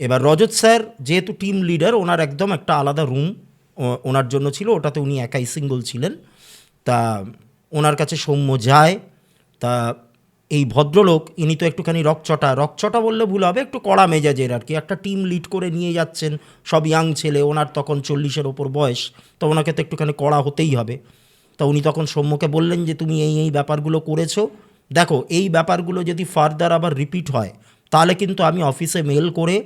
এবার রজত স্যার যেহেতু টিম লিডার, ওনার একদম একটা আলাদা রুম ওনার জন্য ছিল, ওটাতে উনি একাই সিঙ্গল ছিলেন। তা ওনার কাছে সৌম্য যায়। তা এই ভদ্রলোক, ইনি তো একটুখানি রকচটা বললে ভুল হবে, একটু কড়া মেজাজের আর কি, একটা টিম লিড করে নিয়ে যাচ্ছেন, সব ইয়াং ছেলে, ওনার তখন 40-এর ওপর বয়স, তো ওনাকে তো একটুখানি কড়া হতেই হবে। তা উনি তখন সৌম্যকে বললেন যে তুমি এই ব্যাপারগুলো করেছো, দেখো এই ব্যাপারগুলো যদি ফার্দার আবার রিপিট হয় তাহলে কিন্তু আমি অফিসে মেল করে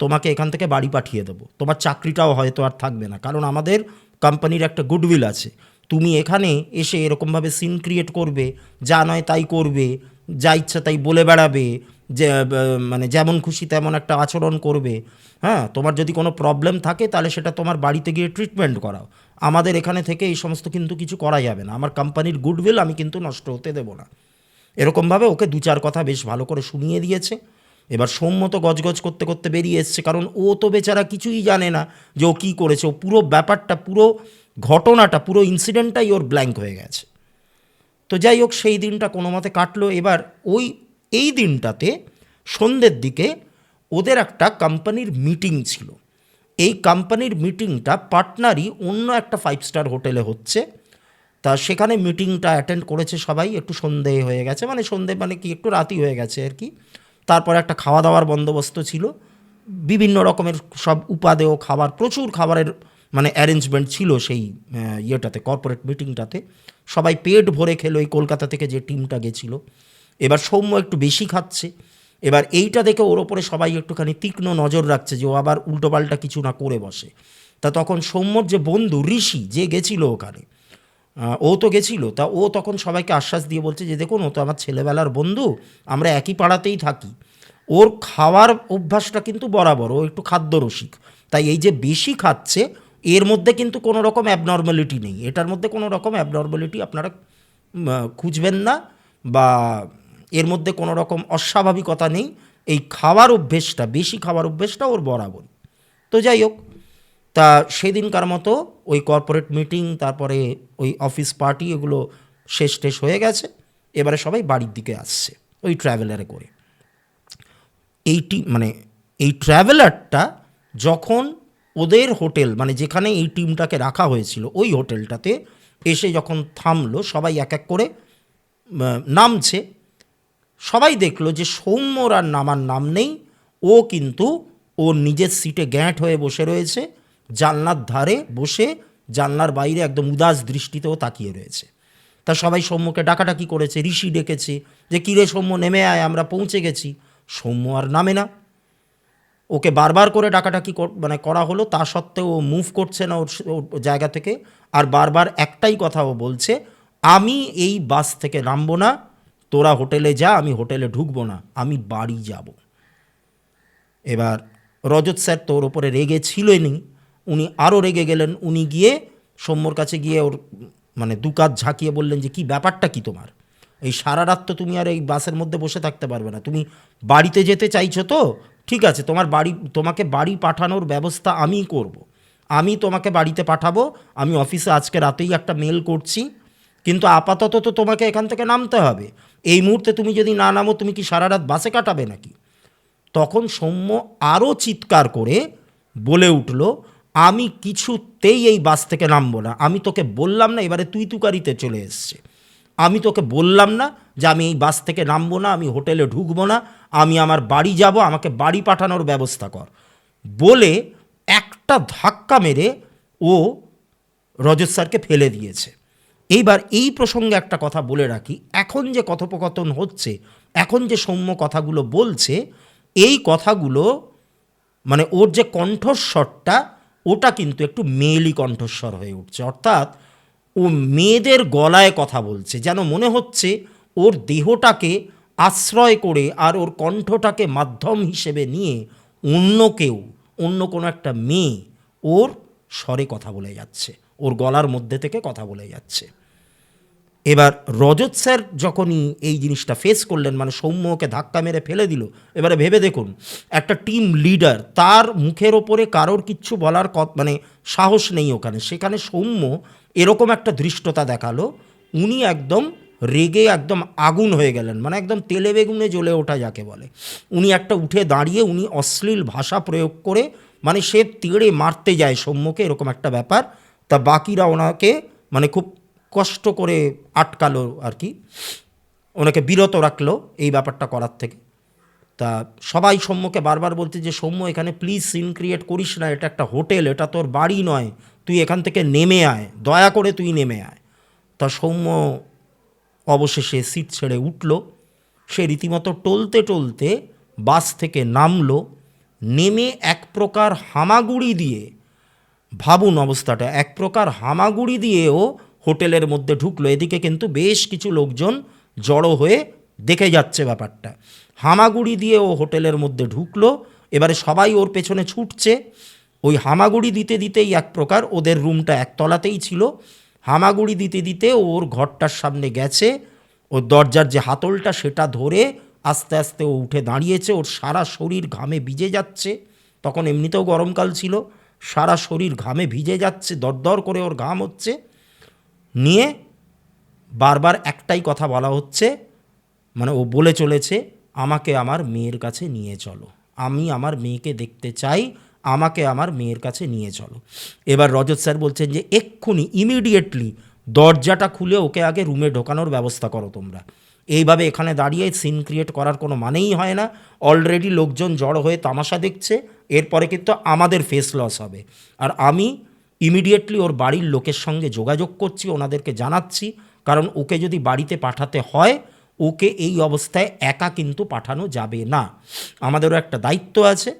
তোমাকে এখান থেকে বাড়ি পাঠিয়ে দেবো, তোমার চাকরিটাও হয়তো আর থাকবে না, কারণ আমাদের কোম্পানির একটা গুডউইল আছে। তুমি এখানে এসে এরকমভাবে সিন ক্রিয়েট করবে, যা নয় তাই করবে, যা ইচ্ছা তাই বলে বেড়াবে, যে মানে যেমন খুশি তেমন একটা আচরণ করবে। হ্যাঁ, তোমার যদি কোনো প্রবলেম থাকে তাহলে সেটা তোমার বাড়িতে গিয়ে ট্রিটমেন্ট করাও, আমাদের এখানে থেকে এই সমস্ত কিন্তু কিছু করা যাবে না, আমার কোম্পানির গুডউইল আমি কিন্তু নষ্ট হতে দেবো না। এরকমভাবে ওকে 2-4 কথা বেশ ভালো করে শুনিয়ে দিয়েছে। এবার সৌম্য তো গজগজ করতে করতে বেরিয়ে এসছে, কারণ ও তো বেচারা কিছুই জানে না যে ও কী করেছে। ও পুরো ব্যাপারটা, পুরো ঘটনাটা, পুরো ইনসিডেন্টটাই ওর ব্ল্যাঙ্ক হয়ে গেছে। তো যাই হোক, সেই দিনটা কোনো মতে কাটলো। এবার এই দিনটাতে সন্ধ্যের দিকে ওদের একটা কোম্পানির মিটিং ছিল। এই কোম্পানির মিটিংটা পার্টনারই অন্য একটা 5 স্টার হোটেলে হচ্ছে। তা সেখানে মিটিংটা অ্যাটেন্ড করেছে সবাই। একটু সন্ধে হয়ে গেছে, সন্ধে কি একটু রাতই হয়ে গেছে আর কি। তারপরে একটা খাওয়া দাওয়ার বন্দোবস্ত ছিল, বিভিন্ন রকমের সব উপাদেয় খাবার, প্রচুর খাবারের অ্যারেঞ্জমেন্ট ছিল সেই ইয়েটাতে, কর্পোরেট মিটিংটাতে। সবাই পেট ভরে খেলো, এই কলকাতা থেকে যে টিমটা গেছিল। এবার সৌম্য একটু বেশি খাচ্ছে। এবার এইটা দেখে ওর ওপরে সবাই একটুখানি তীক্ষ্ণ নজর রাখছে যে ও আবার উল্টোপাল্টা কিছু না করে বসে। তা তখন সৌম্যর যে বন্ধু ঋষি, যে গেছিল ওখানে, ও তো গেছিল, তা ও তখন সবাইকে আশ্বাস দিয়ে বলছে যে দেখুন, ও তো আমার ছেলেবেলার বন্ধু, আমরা একই পাড়াতেই থাকি, ওর খাওয়ার অভ্যাসটা কিন্তু বরাবর, ও একটু খাদ্যরসিক, তাই এই যে বেশি খাচ্ছে এর মধ্যে কিন্তু কোনো রকম অ্যাবনর্মালিটি নেই, এটার মধ্যে কোনো রকম অ্যাবনর্মালিটি আপনারা খুঁজবেন না, বা এর মধ্যে কোনো রকম অস্বাভাবিকতা নেই। এই খাওয়ার অভ্যেসটা, বেশি খাওয়ার অভ্যেসটা ওর বরাবর। তো যাই হোক, তা সেদিনকার মতো ওই কর্পোরেট মিটিং, তারপরে ওই অফিস পার্টি, এগুলো শেষ হয়ে গেছে। এবারে সবাই বাড়ির দিকে আসছে ওই ট্র্যাভেলারে করে। এই ট্র্যাভেলারটা যখন ওদের হোটেল, যেখানে এই টিমটাকে রাখা হয়েছিল ওই হোটেলটাতে এসে যখন থামলো, সবাই এক এক করে নামছে, সবাই দেখলো যে সৌম্যর আর নামার নাম নেই। ও কিন্তু ওর নিজের সিটে গ্যাঁট হয়ে বসে রয়েছে, জানলার ধারে বসে, জানলার বাইরে একদম উদাস দৃষ্টিতেও তাকিয়ে রয়েছে। তা সবাই সৌম্যকে ডাকাডাকি করেছে, ঋষি ডেকেছে যে কিরে সৌম্য, নেমে আয়, আমরা পৌঁছে গেছি। সৌম্য আর নামে না। ওকে বারবার করে ডাকাডাকি করা হলো, তা সত্ত্বেও ও মুভ করছে না ওর জায়গা থেকে। আর বারবার একটাই কথা ও বলছে, আমি এই বাস থেকে নামবো না, তোরা হোটেলে যা, আমি হোটেলে ঢুকবো না, আমি বাড়ি যাব। এবার রজত স্যার তো ওর ওপরে রেগে ছিলেনই, উনি আরও রেগে গেলেন। উনি গিয়ে সৌম্যর কাছে গিয়ে ওর দু কাঁধ ঝাঁকিয়ে বললেন যে কি ব্যাপারটা কি তোমার, এই সারা রাত তো তুমি আর এই বাসের মধ্যে বসে থাকতে পারবে না, তুমি বাড়িতে যেতে চাইছো তো ঠিক আছে, তোমাকে বাড়ি পাঠানোর ব্যবস্থা আমি করব, আমি তোমাকে বাড়িতে পাঠাবো, আমি অফিসে আজকে রাতেই একটা মেল করছি, কিন্তু আপাতত তো তোমাকে এখান থেকে নামতে হবে। এই মুহূর্তে তুমি যদি না নামো, তুমি কি সারা রাত বাসে কাটাবে নাকি? তখন সৌম্য আরও চিৎকার করে বলে উঠল, আমি কিছুতেই এই বাস থেকে নামবো না, আমি তোকে বললাম না, এবারে তুই তুকারিতে চলে এসছে, আমি তোকে বললাম না যে আমি এই বাস থেকে নামবো না, আমি হোটেলে ঢুকবো না, আমি আমার বাড়ি যাব, আমাকে বাড়ি পাঠানোর ব্যবস্থা কর, বলে একটা ধাক্কা মেরে ও রজত স্যারকে ফেলে দিয়েছে। এইবার এই প্রসঙ্গে একটা কথা বলে রাখি, এখন যে কথোপকথন হচ্ছে, এখন যে সৌম্য কথাগুলো বলছে, এই কথাগুলো ওর যে কণ্ঠস্বরটা, ওটা কিন্তু একটু মেয়েলি কণ্ঠস্বর হয়ে উঠছে, অর্থাৎ ও মেয়েদের গলায় কথা বলছে, যেন মনে হচ্ছে ওর দেহটাকে আশ্রয় করে আর ওর কণ্ঠটাকে মাধ্যম হিসেবে নিয়ে অন্য কেউ, অন্য কোনো একটা মেয়ে ওর স্বরে কথা বলে যাচ্ছে, ওর গলার মধ্যে থেকে কথা বলে যাচ্ছে। এবার রজত স্যার যখনই এই জিনিসটা ফেস করলেন, সৌম্যকে ধাক্কা মেরে ফেলে দিল, এবারে ভেবে দেখুন, একটা টিম লিডার, তার মুখের ওপরে কারোর কিচ্ছু বলার সাহস নেই ওখানে, সেখানে সৌম্য এরকম একটা ধৃষ্টতা দেখালো, উনি একদম রেগে একদম আগুন হয়ে গেলেন, একদম তেলে বেগুনে জ্বলে ওঠা যাকে বলে। উনি একটা উঠে দাঁড়িয়ে উনি অশ্লীল ভাষা প্রয়োগ করে, সে তেড়ে মারতে যায় সৌম্যকে, এরকম একটা ব্যাপার। তা বাকিরা ওনাকে খুব কষ্ট করে আটকালো আর কি, ওনাকে বিরত রাখলো এই ব্যাপারটা করার থেকে। তা সবাই সৌম্যকে বারবার বলতে যে সৌম্য, এখানে প্লিজ সিন ক্রিয়েট করিস না, এটা একটা হোটেল, এটা তোর বাড়ি নয়, তুই এখান থেকে নেমে আয়, দয়া করে তুই নেমে আয়। তা সৌম্য অবশেষে সিট ছেড়ে উঠল, সে রীতিমতো টলতে টলতে বাস থেকে নামলো, নেমে এক প্রকার হামাগুড়ি দিয়ে, ভাবুন অবস্থাটা, এক প্রকার হামাগুড়ি দিয়েও হোটেলের মধ্যে ঢুকলো। এদিকে কিন্তু বেশ কিছু লোকজন জড়ো হয়ে দেখে যাচ্ছে ব্যাপারটা। হামাগুড়ি দিয়ে ও হোটেলের মধ্যে ঢুকলো, এবারে সবাই ওর পেছনে ছুটছে। ওই হামাগুড়ি দিতে দিতেই এক প্রকার, ওদের রুমটা একতলাতেই ছিল, হামাগুড়ি দিতে দিতে ওর ঘরটার সামনে গেছে, ওর দরজার যে হাতলটা সেটা ধরে আস্তে আস্তে ও উঠে দাঁড়িয়েছে, ওর সারা শরীর ঘামে ভিজে যাচ্ছে, তখন এমনিতেও গরমকাল ছিল, সারা শরীর ঘামে ভিজে যাচ্ছে, দরদর করে ওর ঘাম হচ্ছে, নিয়ে বারবার একটাই কথা বলা হচ্ছে, মানে ও বলে চলেছে, আমাকে আমার মেয়ের কাছে নিয়ে চলো, আমি আমার মেয়েকে দেখতে চাই, আমাকে আমার মেয়ের কাছে নিয়ে চলো। এবার রজত স্যার বলছেন যে এক্ষুনি ইমিডিয়েটলি দরজাটা খুলে ওকে আগে রুমে ঢোকানোর ব্যবস্থা করো তোমরা। এইভাবে এখানে দাঁড়িয়ে সিন ক্রিয়েট করার কোনো মানেই হয় না। অলরেডি লোকজন জড়ো হয়ে তামাশা দেখছে, এরপরে কিন্তু আমাদের ফেস লস হবে। আর আমি ইমিডিয়েটলি ওর বাড়ির লোকের সঙ্গে যোগাযোগ করছি, ওনাদেরকে জানাচ্ছি, কারণ ওকে যদি বাড়িতে পাঠাতে হয়, ওকে এই অবস্থায় একা কিন্তু পাঠানো যাবে না, আমাদেরও একটা দায়িত্ব আছে।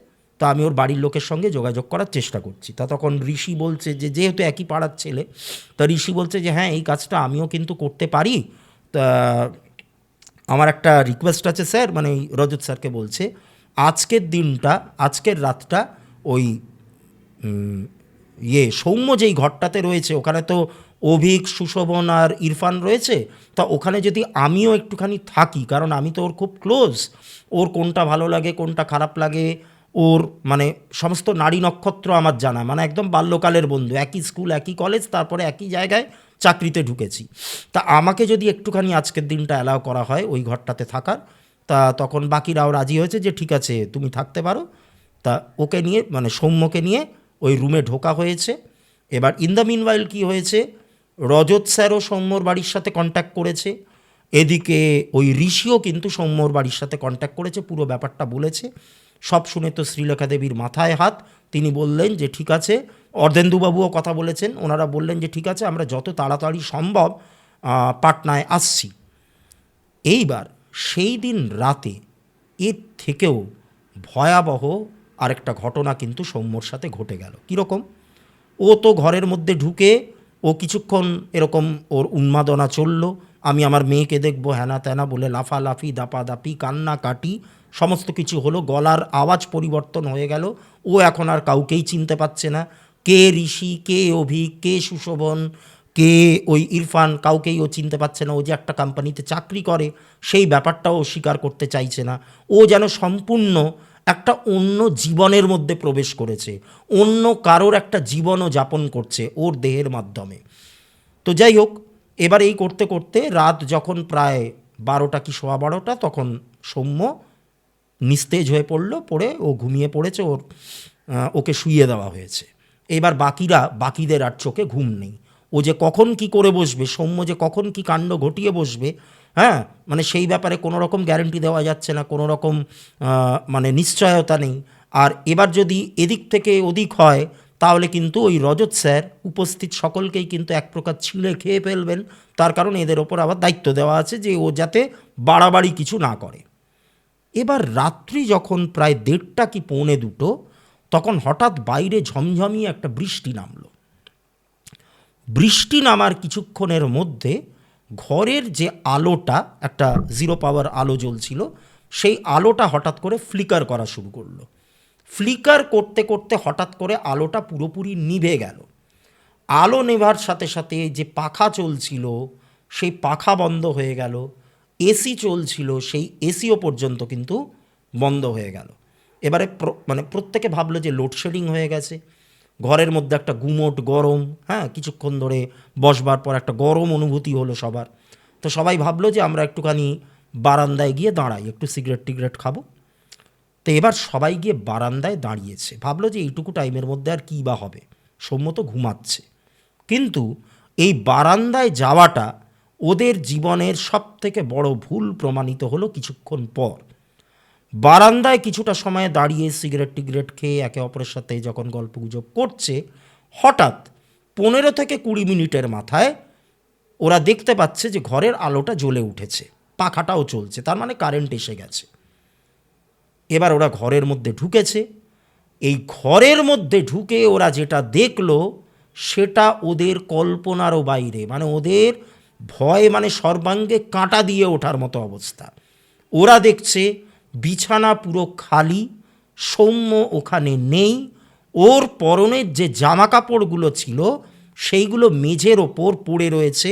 তা আমি ওর বাড়ির লোকের সঙ্গে যোগাযোগ করার চেষ্টা করছি। তা তখন ঋষি বলছে যে, যেহেতু একই পাড়ার ছেলে, তা ঋষি বলছে যে হ্যাঁ, এই কাজটা আমিও কিন্তু করতে পারি, তা আমার একটা রিকোয়েস্ট আছে স্যার, মানে রজত স্যারকে বলছে, আজকের দিনটা, আজকের রাতটা ওই সৌম্য যেই ঘরটাতে রয়েছে, ওখানে তো অভিক, সুশোভন আর ইরফান রয়েছে, তা ওখানে যদি আমিও একটুখানি থাকি, কারণ আমি তো ওর খুব ক্লোজ, ওর কোনটা ভালো লাগে কোনটা খারাপ লাগে, ওর মানে সমস্ত নারী নক্ষত্র আমার জানা, মানে একদম বাল্যকালের বন্ধু, একই স্কুল একই কলেজ, তারপরে একই জায়গায় চাকরিতে ঢুকেছি। তা আমাকে যদি একটুখানি আজকের দিনটা অ্যালাউ করা হয় ওই ঘরটাতে থাকার, তা তখন বাকিরাও রাজি হয়েছে যে ঠিক আছে তুমি থাকতে পারো। তা ওকে নিয়ে, মানে সৌম্যকে নিয়ে ওই রুমে ঢোকা হয়েছে। এবার ইন দ্য মিনওয়াইল কী হয়েছে, রজত স্যারও সৌম্যর বাড়ির সাথে কন্ট্যাক্ট করেছে, এদিকে ওই ঋষিও কিন্তু সৌম্যর বাড়ির সাথে কন্ট্যাক্ট করেছে, পুরো ব্যাপারটা বলেছে। সব শুনে তো শ্রীলেখা দেবীর মাথায় হাত, তিনি বললেন যে ঠিক আছে, অর্ধেন্দুবাবুও কথা বলেছেন, ওনারা বললেন যে ঠিক আছে, আমরা যত তাড়াতাড়ি সম্ভব পাটনায় আসছি। এইবার সেই দিন রাতে এর থেকেও ভয়াবহ আরেকটা ঘটনা কিন্তু সৌম্যর সাথে ঘটে গেল। কীরকম, ও তো ঘরের মধ্যে ঢুকে ও কিছুক্ষণ এরকম ওর উন্মাদনা চলল, আমি আমার মেয়েকে দেখবো হ্যানা ত্যানা বলে লাফালাফি, দাপাদাপি, কান্নাকাটি, সমস্ত কিছু হলো, গলার আওয়াজ পরিবর্তন হয়ে গেল, ও এখন আর কাউকেই চিনতে পারছে না, কে ঋষি, কে অভিক, কে সুশোভন, কে ওই ইরফান, কাউকেই ও চিনতে পারছে না। ও যে একটা কোম্পানিতে চাকরি করে সেই ব্যাপারটাও স্বীকার করতে চাইছে না। ও যেন সম্পূর্ণ একটা অন্য জীবনের মধ্যে প্রবেশ করেছে, অন্য কারোর একটা জীবনও যাপন করছে ওর দেহের মাধ্যমে। তো যাই হোক, এবার এই করতে করতে রাত যখন প্রায় 12টা কি 12:15, তখন সৌম্য নিস্তেজ হয়ে পড়লো, পড়ে ও ঘুমিয়ে পড়েছে, ওকে শুইয়ে দেওয়া হয়েছে। এবার বাকিদের আর চোখে ঘুম নেই, ও যে কখন কি করে বসবে, সৌম্য যে কখন কি কাণ্ড ঘটিয়ে বসবে, হ্যাঁ, মানে সেই ব্যাপারে কোনো রকম গ্যারেন্টি দেওয়া যাচ্ছে না, কোনো রকম মানে নিশ্চয়তা নেই। আর এবার যদি এদিক থেকে ওদিক হয়, তাহলে কিন্তু ওই রজত স্যার উপস্থিত সকলকেই কিন্তু এক প্রকার ছিঁড়ে খেয়ে ফেলবেন, তার কারণ এদের ওপর আবার দায়িত্ব দেওয়া আছে যে ও যাতে বাড়াবাড়ি কিছু না করে। এবার রাত্রি যখন প্রায় 1:30 কি 1:45, তখন হঠাৎ বাইরে ঝমঝমিয়ে একটা বৃষ্টি নামলো। বৃষ্টি নামার কিছুক্ষণের মধ্যে ঘরের যে আলোটা, একটা 0 পাওয়ার আলো জ্বলছিল, সেই আলোটা হঠাৎ করে ফ্লিকার করা শুরু করলো। ফ্লিকার করতে করতে হঠাৎ করে আলোটা পুরোপুরি নিভে গেল। আলো নেভার সাথে সাথে যে পাখা চলছিল সেই পাখা বন্ধ হয়ে গেল, এসি চলছিল সেই এসিও পর্যন্ত কিন্তু বন্ধ হয়ে গেল। এবারে মানে প্রত্যেকে ভাবলো যে লোডশেডিং হয়ে গেছে, ঘরের মধ্যে একটা গুমোট গরম, হ্যাঁ, কিছুক্ষণ ধরে বসবার পর একটা গরম অনুভূতি হলো সবার। তো সবাই ভাবলো যে আমরা একটুখানি বারান্দায় গিয়ে দাঁড়াই, একটু সিগারেট টিগারেট খাবো। তো এবার সবাই গিয়ে বারান্দায় দাঁড়িয়েছে, ভাবলো যে এইটুকু টাইমের মধ্যে আর কী বা হবে, সৌম্য তো ঘুমাচ্ছে। কিন্তু এই বারান্দায় যাওয়াটা ওদের জীবনের সবথেকে বড় ভুল প্রমাণিত হলো কিছুক্ষণ পর। বারান্দায় কিছুটা সময় দাঁড়িয়ে সিগারেট টিগারেট খেয়ে একে অপরের সাথে যখন গল্পগুজব করছে, হঠাৎ 15 থেকে 20 মিনিটের মাথায় ওরা দেখতে পাচ্ছে যে ঘরের আলোটা জ্বলে উঠেছে, পাখাটাও চলছে, তার মানে কারেন্ট এসে গেছে। এবার ওরা ঘরের মধ্যে ঢুকেছে। এই ঘরের মধ্যে ঢুকে ওরা যেটা দেখলো সেটা ওদের কল্পনারও বাইরে, মানে ওদের ভয় মানে সর্বাঙ্গে কাঁটা দিয়ে ওঠার মতো অবস্থা। ওরা দেখছে বিছানা পুরো খালি, সৌম্য ওখানে নেই, ওর পরনের যে জামা কাপড়গুলো ছিল সেইগুলো মেঝের ওপর পড়ে রয়েছে,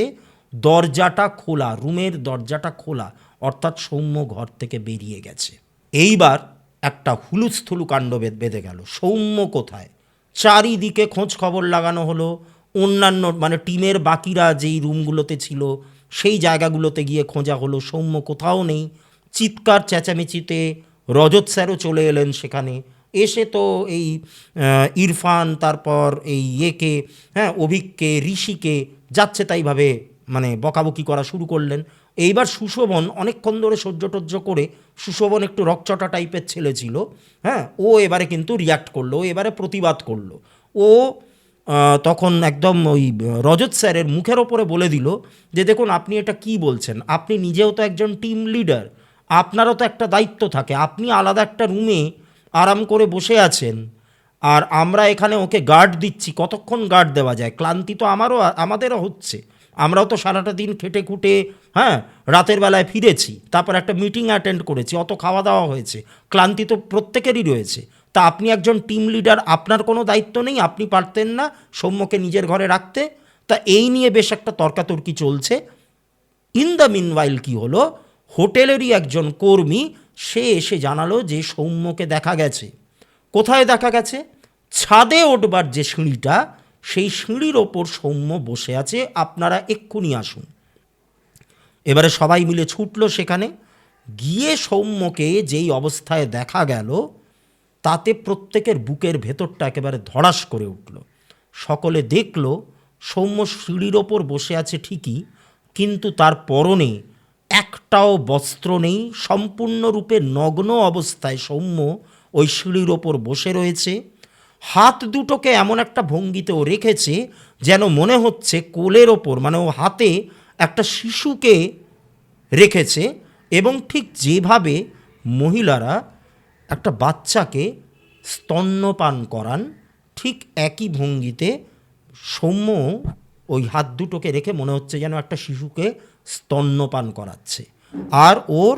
দরজাটা খোলা, রুমের দরজাটা খোলা, অর্থাৎ সৌম্য ঘর থেকে বেরিয়ে গেছে। এইবার একটা হুলুস্থুলু কাণ্ড বেঁধে গেল। সৌম্য কোথায়? চারিদিকে খোঁজ খবর লাগানো হলো। অন্যান্য মানে টিমের বাকিরা যেই রুমগুলোতে ছিল সেই জায়গাগুলোতে গিয়ে খোঁজা হলো, সৌম্য কোথাও নেই। চিৎকার চেঁচামেচিতে রজত স্যারও চলে এলেন সেখানে। এসে তো এই ইরফান, তারপর এই হ্যাঁ অভিককে, ঋষিকে যাচ্ছে তাইভাবে মানে বকাবকি করা শুরু করলেন। এইবার সুশোভন অনেকক্ষণ ধরে সহ্য টহ্য করে, সুশোভন একটু রকচটা টাইপের ছেলে ছিল, হ্যাঁ, ও এবারে কিন্তু রিয়াক্ট করলো, ও এবারে প্রতিবাদ করলো। ও তখন একদম ওই রজত স্যারের মুখের ওপরে বলে দিল যে দেখুন আপনি এটা কি বলছেন, আপনি নিজেও তো একজন টিম লিডার, আপনারও তো একটা দায়িত্ব থাকে, আপনি আলাদা একটা রুমে আরাম করে বসে আছেন, আর আমরা এখানে ওকে গার্ড দিচ্ছি, কতক্ষণ গার্ড দেওয়া যায়? ক্লান্তি তো আমাদেরও হচ্ছে, আমরাও তো সারাটা দিন খেটে খুঁটে হ্যাঁ রাতের বেলায় ফিরেছি, তারপর একটা মিটিং অ্যাটেন্ড করেছি, অত খাওয়া দাওয়া হয়েছে, ক্লান্তি তো প্রত্যেকেরই রয়েছে। তা আপনি একজন টিম লিডার, আপনার কোনো দায়িত্ব নেই? আপনি পারতেন না সৌম্যকে নিজের ঘরে রাখতে? তা এই নিয়ে বেশ একটা তর্কাতর্কি চলছে। ইন দ্য মিনওয়াইল কী হলো, হোটেলেরই একজন কর্মী সে এসে জানালো যে সৌম্যকে দেখা গেছে। কোথায় দেখা গেছে? ছাদে ওঠবার যে সিঁড়িটা, সেই সিঁড়ির ওপর সৌম্য বসে আছে, আপনারা এক্ষুনি আসুন। এবারে সবাই মিলে ছুটলো সেখানে। গিয়ে সৌম্যকে যেই অবস্থায় দেখা গেল তাতে প্রত্যেকের বুকের ভেতরটা একেবারে ধড়াস করে উঠল। সকলে দেখল সৌম্য সিঁড়ির ওপর বসে আছে ঠিকই, কিন্তু তার পরনে একটাও বস্ত্র নেই, সম্পূর্ণরূপে নগ্ন অবস্থায় সৌম্য ওই সিঁড়ির ওপর বসে রয়েছে। হাত দুটোকে এমন একটা ভঙ্গিতেও রেখেছে যেন মনে হচ্ছে কোলের ওপর, মানে ও হাতে একটা শিশুকে রেখেছে, এবং ঠিক যেভাবে মহিলারা একটা বাচ্চাকে স্তন্যপান করান ঠিক একই ভঙ্গিতে সৌম্য ওই হাত দুটোকে রেখে মনে হচ্ছে যেন একটা শিশুকে স্তন্যপান করাচ্ছে। আর ওর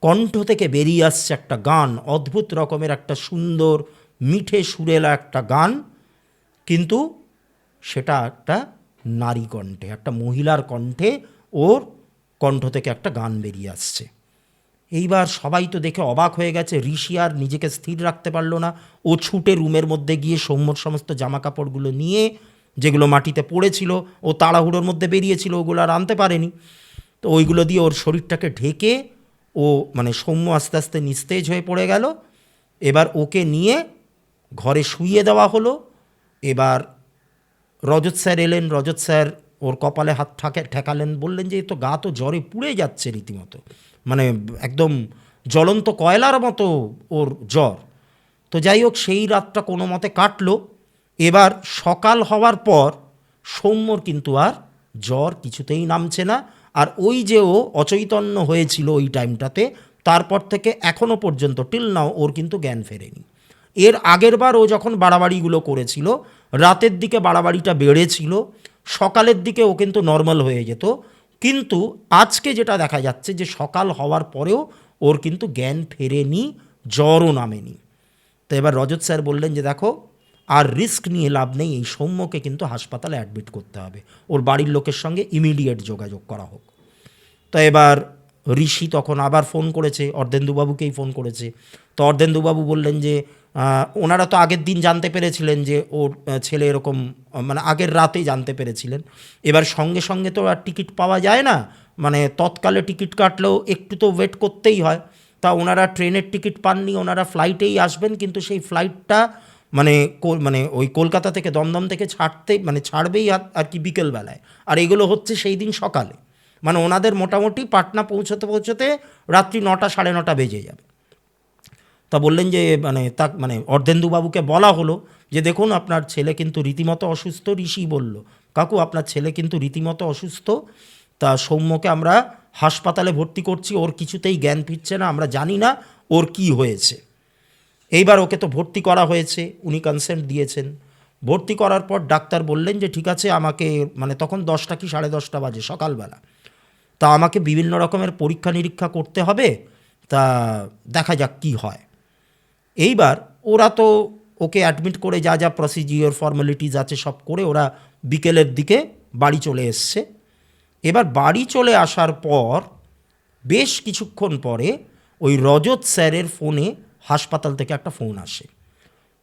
কণ্ঠ থেকে বেরিয়ে আসছে একটা গান, অদ্ভুত রকমের একটা সুন্দর মিঠে সুরেলা একটা গান, কিন্তু সেটা একটা নারী কণ্ঠে, একটা মহিলার কণ্ঠে ওর কণ্ঠ থেকে একটা গান বেরিয়ে আসছে। এইবার সবাই তো দেখে অবাক হয়ে গেছে। ঋষি আর নিজেকে স্থির রাখতে পারলো না। ও ছুটে রুমের মধ্যে গিয়ে সৌম্যর সমস্ত জামা কাপড়গুলো নিয়ে, যেগুলো মাটিতে পড়েছিল, ও তাড়াহুড়োর মধ্যে বেরিয়েছিল, ওগুলো আর আনতে পারেনি, তো ওইগুলো দিয়ে ওর শরীরটাকে ঢেকে ও মানে সৌম্য আস্তে আস্তে নিস্তেজ হয়ে পড়ে গেল। এবার ওকে নিয়ে ঘরে শুইয়ে দেওয়া হলো। এবার রজত স্যার এলেন। রজত স্যার ওর কপালে হাত ঠেকালেন, বললেন যে তো গা তো জ্বরে পুড়ে যাচ্ছে রীতিমতো, মানে একদম জ্বলন্ত কয়লার মতো ওর জ্বর। তো যাই হোক, সেই রাতটা কোনো মতে কাটলো। এবার সকাল হওয়ার পর সৌম্যর কিন্তু আর জ্বর কিছুতেই নামছে না। আর ওই যে ও অচৈতন্য হয়েছিল ওই টাইমটাতে, তারপর থেকে এখনও পর্যন্ত টিল নাও ওর কিন্তু জ্ঞান ফেরেনি। এর আগের বার ও যখন বাড়াবাড়িগুলো করেছিল, রাতের দিকে বাড়াবাড়িটা বেড়েছিল, সকালের দিকে ও কিন্তু নর্মাল হয়ে যেত। কিন্তু আজকে যেটা দেখা যাচ্ছে যে সকাল হওয়ার পরেও ওর কিন্তু জ্ঞান ফেরেনি, জ্বরও নামেনি। তো এবার রজত স্যার বললেন যে দেখো, আর রিস্ক নিয়ে লাভ নেই, এই সৌম্যকে কিন্তু হাসপাতালে অ্যাডমিট করতে হবে, ওর বাড়ির লোকের সঙ্গে ইমিডিয়েট যোগাযোগ করা হোক। তো এবার ঋষি তখন আবার ফোন করেছে, অর্ধেন্দুবাবুকেই ফোন করেছে। তো অর্ধেন্দুবাবু বললেন যে ওনারা তো আগের দিন জানতে পেরেছিলেন যে ওর ছেলে এরকম, মানে আগের রাতেই জানতে পেরেছিলেন। এবার সঙ্গে সঙ্গে তো আর টিকিট পাওয়া যায় না, মানে তৎকালে টিকিট কাটলেও একটু তো ওয়েট করতেই হয়। তা ওনারা ট্রেনের টিকিট পাননি, ওনারা ফ্লাইটেই আসবেন, কিন্তু সেই ফ্লাইটটা মানে মানে ওই কলকাতা থেকে দমদম থেকে ছাড়বেই আর কি বিকেলবেলায়, আর এগুলো হচ্ছে সেই দিন সকালে, মানে ওনাদের মোটামুটি পাটনা পৌঁছতে পৌঁছতে রাত্রি 9টা 9:30 বেজে যাবে। তা বললেন যে মানে অর্ধেন্দুবাবুকে বলা হলো যে দেখুন আপনার ছেলে কিন্তু রীতিমতো অসুস্থ। ঋষি বলল, কাকু আপনার ছেলে কিন্তু রীতিমতো অসুস্থ, তা সৌম্যকে আমরা হাসপাতালে ভর্তি করছি, ওর কিছুতেই জ্ঞান ফিরছে না, আমরা জানি না ওর কি হয়েছে। এইবার ওকে তো ভর্তি করা হয়েছে, উনি কনসেন্ট দিয়েছেন। ভর্তি করার পর ডাক্তার বললেন যে ঠিক আছে, আমাকে মানে তখন 10টা কি 10:30 বাজে সকালবেলা, তা আমাকে বিভিন্ন রকমের পরীক্ষা নিরীক্ষা করতে হবে, তা দেখা যাক কি হয়। এইবার ওরা তো ওকে অ্যাডমিট করে যা যা প্রসিজিওর ফর্মালিটিস আছে সব করে ওরা বিকেলের দিকে বাড়ি চলে এসছে। এবার বাড়ি চলে আসার পর বেশ কিছুক্ষণ পরে ওই রজত স্যারের ফোনে হাসপাতাল থেকে একটা ফোন আসে,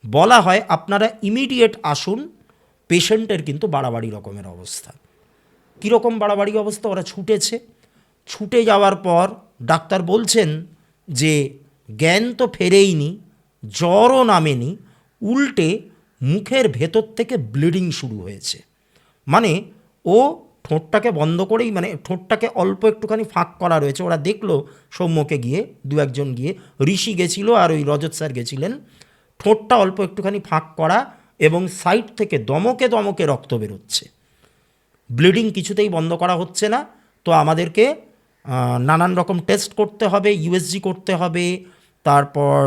বলা হয় আপনারা ইমিডিয়েট আসুন, পেশেন্টের কিন্তু বাড়াবাড়ি রকমের অবস্থা। কীরকম বাড়াবাড়ি অবস্থা? ওরা ছুটে যাওয়ার পর ডাক্তার বলছেন যে জ্ঞান তো ফেরেইনি, জ্বরও নামেনি, উল্টে মুখের ভেতর থেকে ব্লিডিং শুরু হয়েছে। মানে ও ঠোঁটটাকে বন্ধ করেই, মানে ঠোঁটটাকে অল্প একটুখানি ফাঁক করা রয়েছে। ওরা দেখলো সৌম্যকে গিয়ে, দু একজন গিয়ে, ঋষি গেছিল আর ওই রজত স্যার গেছিলেন, ঠোঁটটা অল্প একটুখানি ফাঁক করা এবং সাইড থেকে দমকে দমকে রক্ত বেরোচ্ছে। ব্লিডিং কিছুতেই বন্ধ করা হচ্ছে না। তো আমাদেরকে নানান রকম টেস্ট করতে হবে, ইউএসজি করতে হবে, তারপর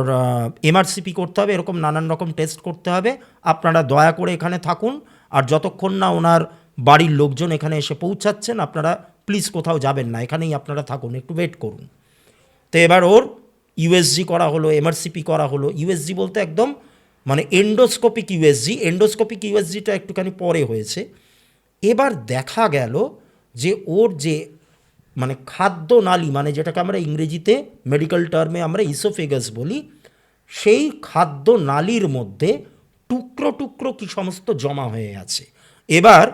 এমআরসিপি করতে হবে, এরকম নানান রকম টেস্ট করতে হবে। আপনারা দয়া করে এখানে থাকুন, আর যতক্ষণ না ওনার বাড়ির লোকজন এখানে এসে পৌঁছাচ্ছেন আপনারা প্লিজ কোথাও যাবেন না, এখানেই আপনারা থাকুন, একটু ওয়েট করুন। তো এবার ওর ইউএসজি করা হলো, এমআরসিপি করা হলো। ইউএসজি বলতে একদম মানে এন্ডোস্কোপিক ইউএসজি, এন্ডোস্কোপিক ইউএসজিটা একটুখানি পরে হয়েছে। এবার দেখা গেল যে ওর যে মানে খাদ্য নালী, মানে যেটাকে আমরা ইংরেজিতে মেডিকেল টার্মে আমরা ইসোফেগাস বলি, সেই খাদ্য নালীর মধ্যে টুকরো টুকরো কি সমস্ত জমা হয়ে আছে। এবার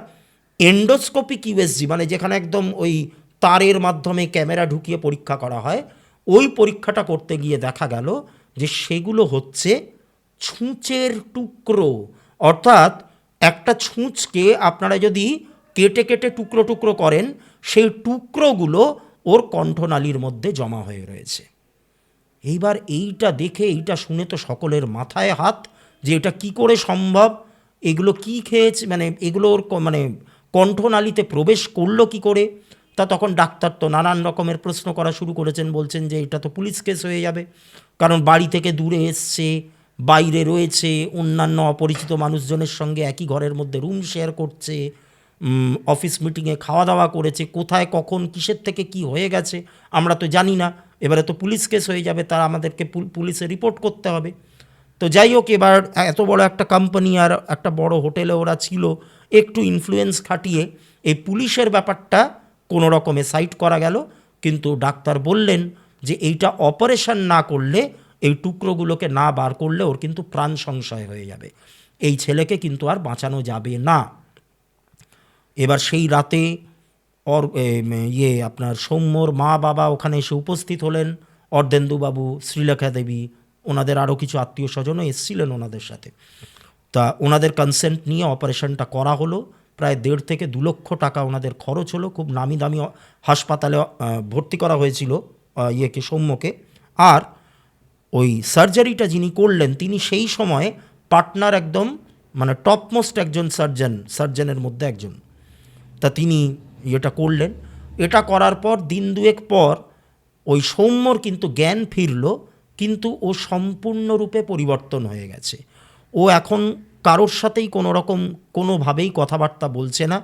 এন্ডোস্কোপিক ইউএসজি মানে যেখানে একদম ওই তারের মাধ্যমে ক্যামেরা ঢুকিয়ে পরীক্ষা করা হয়, ওই পরীক্ষাটা করতে গিয়ে দেখা গেল যে সেগুলো হচ্ছে ছুঁচের টুকরো। অর্থাৎ একটা ছুঁচকে আপনারা যদি কেটে কেটে টুকরো টুকরো করেন, সেই টুকরোগুলো ওর কণ্ঠনালীর মধ্যে জমা হয়ে রয়েছে। এইবার এইটা দেখে, এইটা শুনে তো সকলের মাথায় হাত, যে এটা কি করে সম্ভব, এগুলো কি খেয়েছে, মানে এগুলো ওর মানে কণ্ঠনালীতে প্রবেশ করলো কি করে। তা তখন ডাক্তার তো নানান রকমের প্রশ্ন করা শুরু করেছেন, বলছেন যে এটা তো পুলিশ কেস হয়ে যাবে, কারণ বাড়ি থেকে দূরে এসছে, বাইরে রয়েছে, অন্যান্য অপরিচিত মানুষজনের সঙ্গে একই ঘরের মধ্যে রুম শেয়ার করছে, অফিস মিটিংয়ে খাওয়া দাওয়া করেছে, কোথায় কখন কিসের থেকে কি হয়ে গেছে আমরা তো জানি না, এবারে তো পুলিশ কেস হয়ে যাবে, তারা আমাদেরকে পুলিশে রিপোর্ট করতে হবে। তো যাই হোক, এবার এত বড় একটা কোম্পানি আর একটা বড় হোটেলে ওরা ছিল, একটু ইনফ্লুয়েন্স খাটিয়ে এই পুলিশের ব্যাপারটা কোনো রকমে সাইড করা গেল। কিন্তু ডাক্তার বললেন যে এইটা অপারেশন না করলে, এই টুকরোগুলোকে না বার করলে ওর কিন্তু প্রাণ সংশয় হয়ে যাবে, এই ছেলেকে কিন্তু আর বাঁচানো যাবে না। এবার সেই রাতে আপনার সৌম্যর মা বাবা ওখানে এসে উপস্থিত হলেন, অর্ধেন্দুবাবু, শ্রীলেখা দেবী, ওনাদের আরও কিছু আত্মীয় স্বজনও এসেছিলেন ওনাদের সাথে। তা ওনাদের কনসেন্ট নিয়ে অপারেশনটা করা হলো। প্রায় 1.5 থেকে 2 লক্ষ টাকা ওনাদের খরচ হলো। খুব নামি দামি হাসপাতালে ভর্তি করা হয়েছিল সৌম্যকে। আর ওই সার্জারিটা যিনি করলেন তিনি সেই সময় পাটনার একদম মানে টপমোস্ট একজন সার্জনের মধ্যে একজন। তা তিনি এটা করলেন। এটা করার পর দিন 2 পর ওই সৌম্যর কিন্তু জ্ঞান ফিরল, কিন্তু ও সম্পূর্ণরূপে পরিবর্তন হয়ে গেছে। ও এখন কারোর সাথেই কোনোভাবেই কথাবার্তা বলছে না।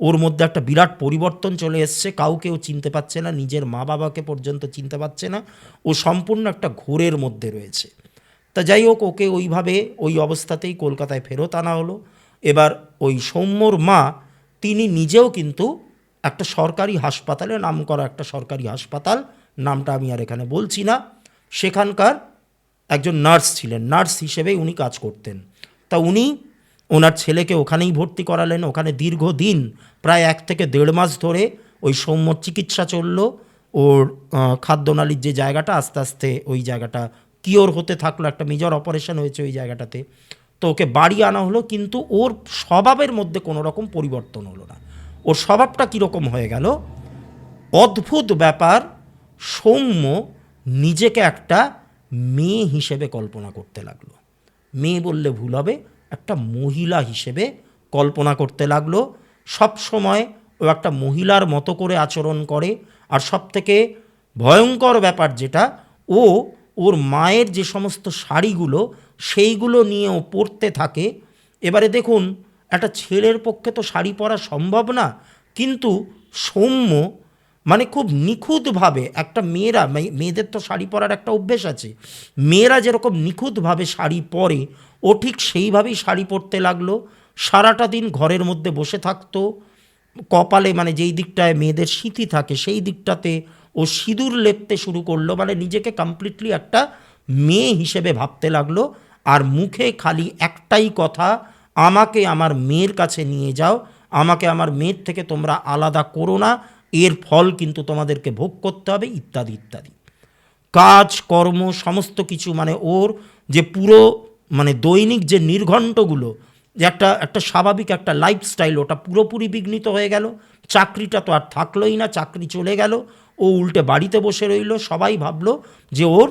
ওর মধ্যে একটা বিরাট পরিবর্তন চলে এসছে। কাউকেও চিনতে পারছে না, নিজের মা বাবাকে পর্যন্ত চিনতে পারছে না। ও সম্পূর্ণ একটা ঘোরের মধ্যে রয়েছে। তা যাই হোক, ওকে ওইভাবে ওই অবস্থাতেই কলকাতায় ফেরত আনা হলো। এবার ওই সৌম্যর মা তিনি নিজেও কিন্তু একটা সরকারি হাসপাতালে, নামকরা একটা সরকারি হাসপাতাল, নামটা আমি আর এখানে বলছি না, সেখানকার একজন নার্স ছিলেন, নার্স হিসেবেই উনি কাজ করতেন। তা উনি ওনার ছেলেকে ওখানেই ভর্তি করালেন। ওখানে দীর্ঘদিন প্রায় 1 থেকে 1.5 মাস ধরে ওই সৌম্যর চিকিৎসা চলল। ওর খাদ্যনালীর যে জায়গাটা, আস্তে আস্তে ওই জায়গাটা কিওর হতে থাকলো, একটা মেজর অপারেশন হয়েছে ওই জায়গাটাতে। তো ওকে বাড়ি আনা হলো, কিন্তু ওর স্বভাবের মধ্যে কোনো রকম পরিবর্তন হলো না। ওর স্বভাবটা কীরকম হয়ে গেল, অদ্ভুত ব্যাপার, সৌম্য নিজেকে একটা মেয়ে হিসেবে কল্পনা করতে লাগলো। মেয়ে বললে ভুল হবে, একটা মহিলা হিসেবে কল্পনা করতে লাগলো। সব সময় ও একটা মহিলার মতো করে আচরণ করে। আর সবথেকে ভয়ঙ্কর ব্যাপার যেটা, ওর মায়ের যে সমস্ত শাড়িগুলো সেইগুলো নিয়ে ও পরতে থাকে। এবারে দেখুন, একটা ছেলের পক্ষে তো শাড়ি পরা সম্ভব না, কিন্তু সৌম্য মানে খুব নিখুঁতভাবে একটা মেয়েদের তো শাড়ি পরার একটা অভ্যেস আছে, মেয়েরা যেরকম নিখুঁতভাবে শাড়ি পরে ও ঠিক সেইভাবেই শাড়ি পরতে লাগলো। সারাটা দিন ঘরের মধ্যে বসে থাকতো। কপালে মানে যেই দিকটায় মেয়েদের সিঁথি থাকে সেই দিকটাতে ও সিঁদুর লেপতে শুরু করলো, মানে নিজেকে কমপ্লিটলি একটা মেয়ে হিসেবে ভাবতে লাগলো। আর মুখে খালি একটাই কথা, আমাকে আমার মেয়ের কাছে নিয়ে যাও, আমাকে আমার মেয়ের থেকে তোমরা আলাদা করো না, এর ফল কিন্তু তোমাদেরকে ভোগ করতে হবে, ইত্যাদি ইত্যাদি। কাজ কর্ম সমস্ত কিছু, মানে ওর যে পুরো মানে দৈনিক যে নির্ঘণ্টগুলো, যে একটা একটা স্বাভাবিক একটা লাইফস্টাইল, ওটা পুরোপুরি বিঘ্নিত হয়ে গেল। চাকরিটা তো আর থাকলোই না, চাকরি চলে গেল, ও উল্টে বাড়িতে বসে রইল। সবাই ভাবলো যে ওর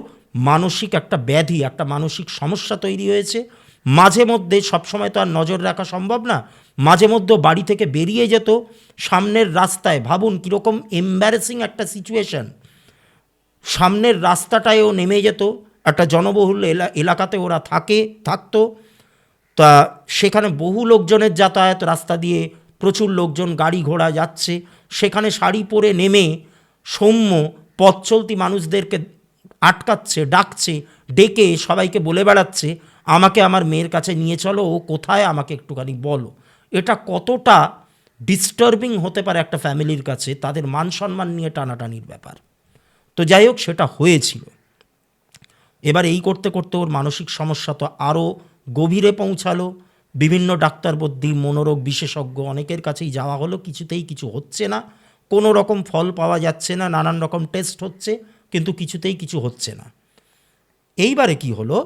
মানসিক একটা ব্যাধি, একটা মানসিক সমস্যা তৈরি হয়েছে। মাঝে মধ্যে, সবসময় তো আর নজর রাখা সম্ভব না, মাঝে মধ্যে বাড়ি থেকে বেরিয়ে যেত সামনের রাস্তায়। ভাবুন কীরকম এম্বারেসিং একটা সিচুয়েশন। সামনের রাস্তাটায়ও নেমে যেত, একটা জনবহুল এলাকাতে ওরা থাকতো। তা সেখানে বহু লোকজনের যাতায়াত, রাস্তা দিয়ে প্রচুর লোকজন গাড়ি ঘোড়া যাচ্ছে। সেখানে শাড়ি পরে নেমে সৌম্য পথ চলতি মানুষদেরকে আটকাচ্ছে, ডাকছে, ডেকে সবাইকে বলে বেড়াচ্ছে, আমাকে আমার মেয়ের কাছে নিয়ে চলো, ও কোথায় আমাকে একটুখানি বলো। এটা কতটা ডিস্টার্বিং হতে পারে একটা ফ্যামিলির কাছে, তাদের মান সম্মান নিয়ে টানাটানির ব্যাপার। তো যাই হোক, সেটা হয়েছিল। এবার এই করতে করতে ওর মানসিক সমস্যা তো আরও গভীরে পৌঁছালো। বিভিন্ন ডাক্তার বদ্যি, মনোরোগ বিশেষজ্ঞ অনেকের কাছেই যাওয়া হলো, কিছুতেই কিছু হচ্ছে না, কোনো রকম ফল পাওয়া যাচ্ছে না, নানান রকম টেস্ট হচ্ছে, কিন্তু কিছুতেই কিছু হচ্ছে না। এইবারে কি হলো,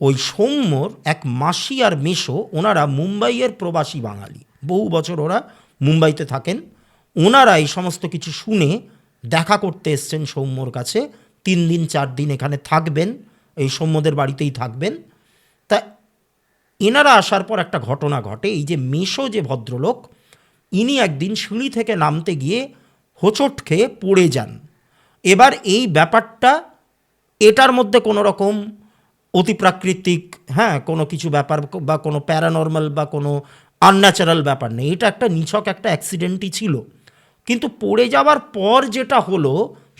ওই সৌম্যর এক মাসি আর মেসো, ওনারা মুম্বাইয়ের প্রবাসী বাঙালি, বহু বছর ওরা মুম্বাইতে থাকেন। ওনারা এই সমস্ত কিছু শুনে দেখা করতে এসছেন সৌম্যর কাছে। 3 দিন 4 দিন এখানে থাকবেন, এই সৌম্যদের বাড়িতেই থাকবেন। তা এনারা আসার পর একটা ঘটনা ঘটে। এই যে মেসো যে ভদ্রলোক, ইনি একদিন সিঁড়ি থেকে নামতে গিয়ে হোঁচট খেয়ে পড়ে যান। এবার এই ব্যাপারটা, এটার মধ্যে কোনো রকম অতিপ্রাকৃতিক কোনো কিছু ব্যাপার বা কোনো প্যারানর্মাল বা কোনো আনন্যাচারাল ব্যাপার নেই, এটা একটা নিছক একটা অ্যাক্সিডেন্টই ছিল। কিন্তু পড়ে যাওয়ার পর যেটা হলো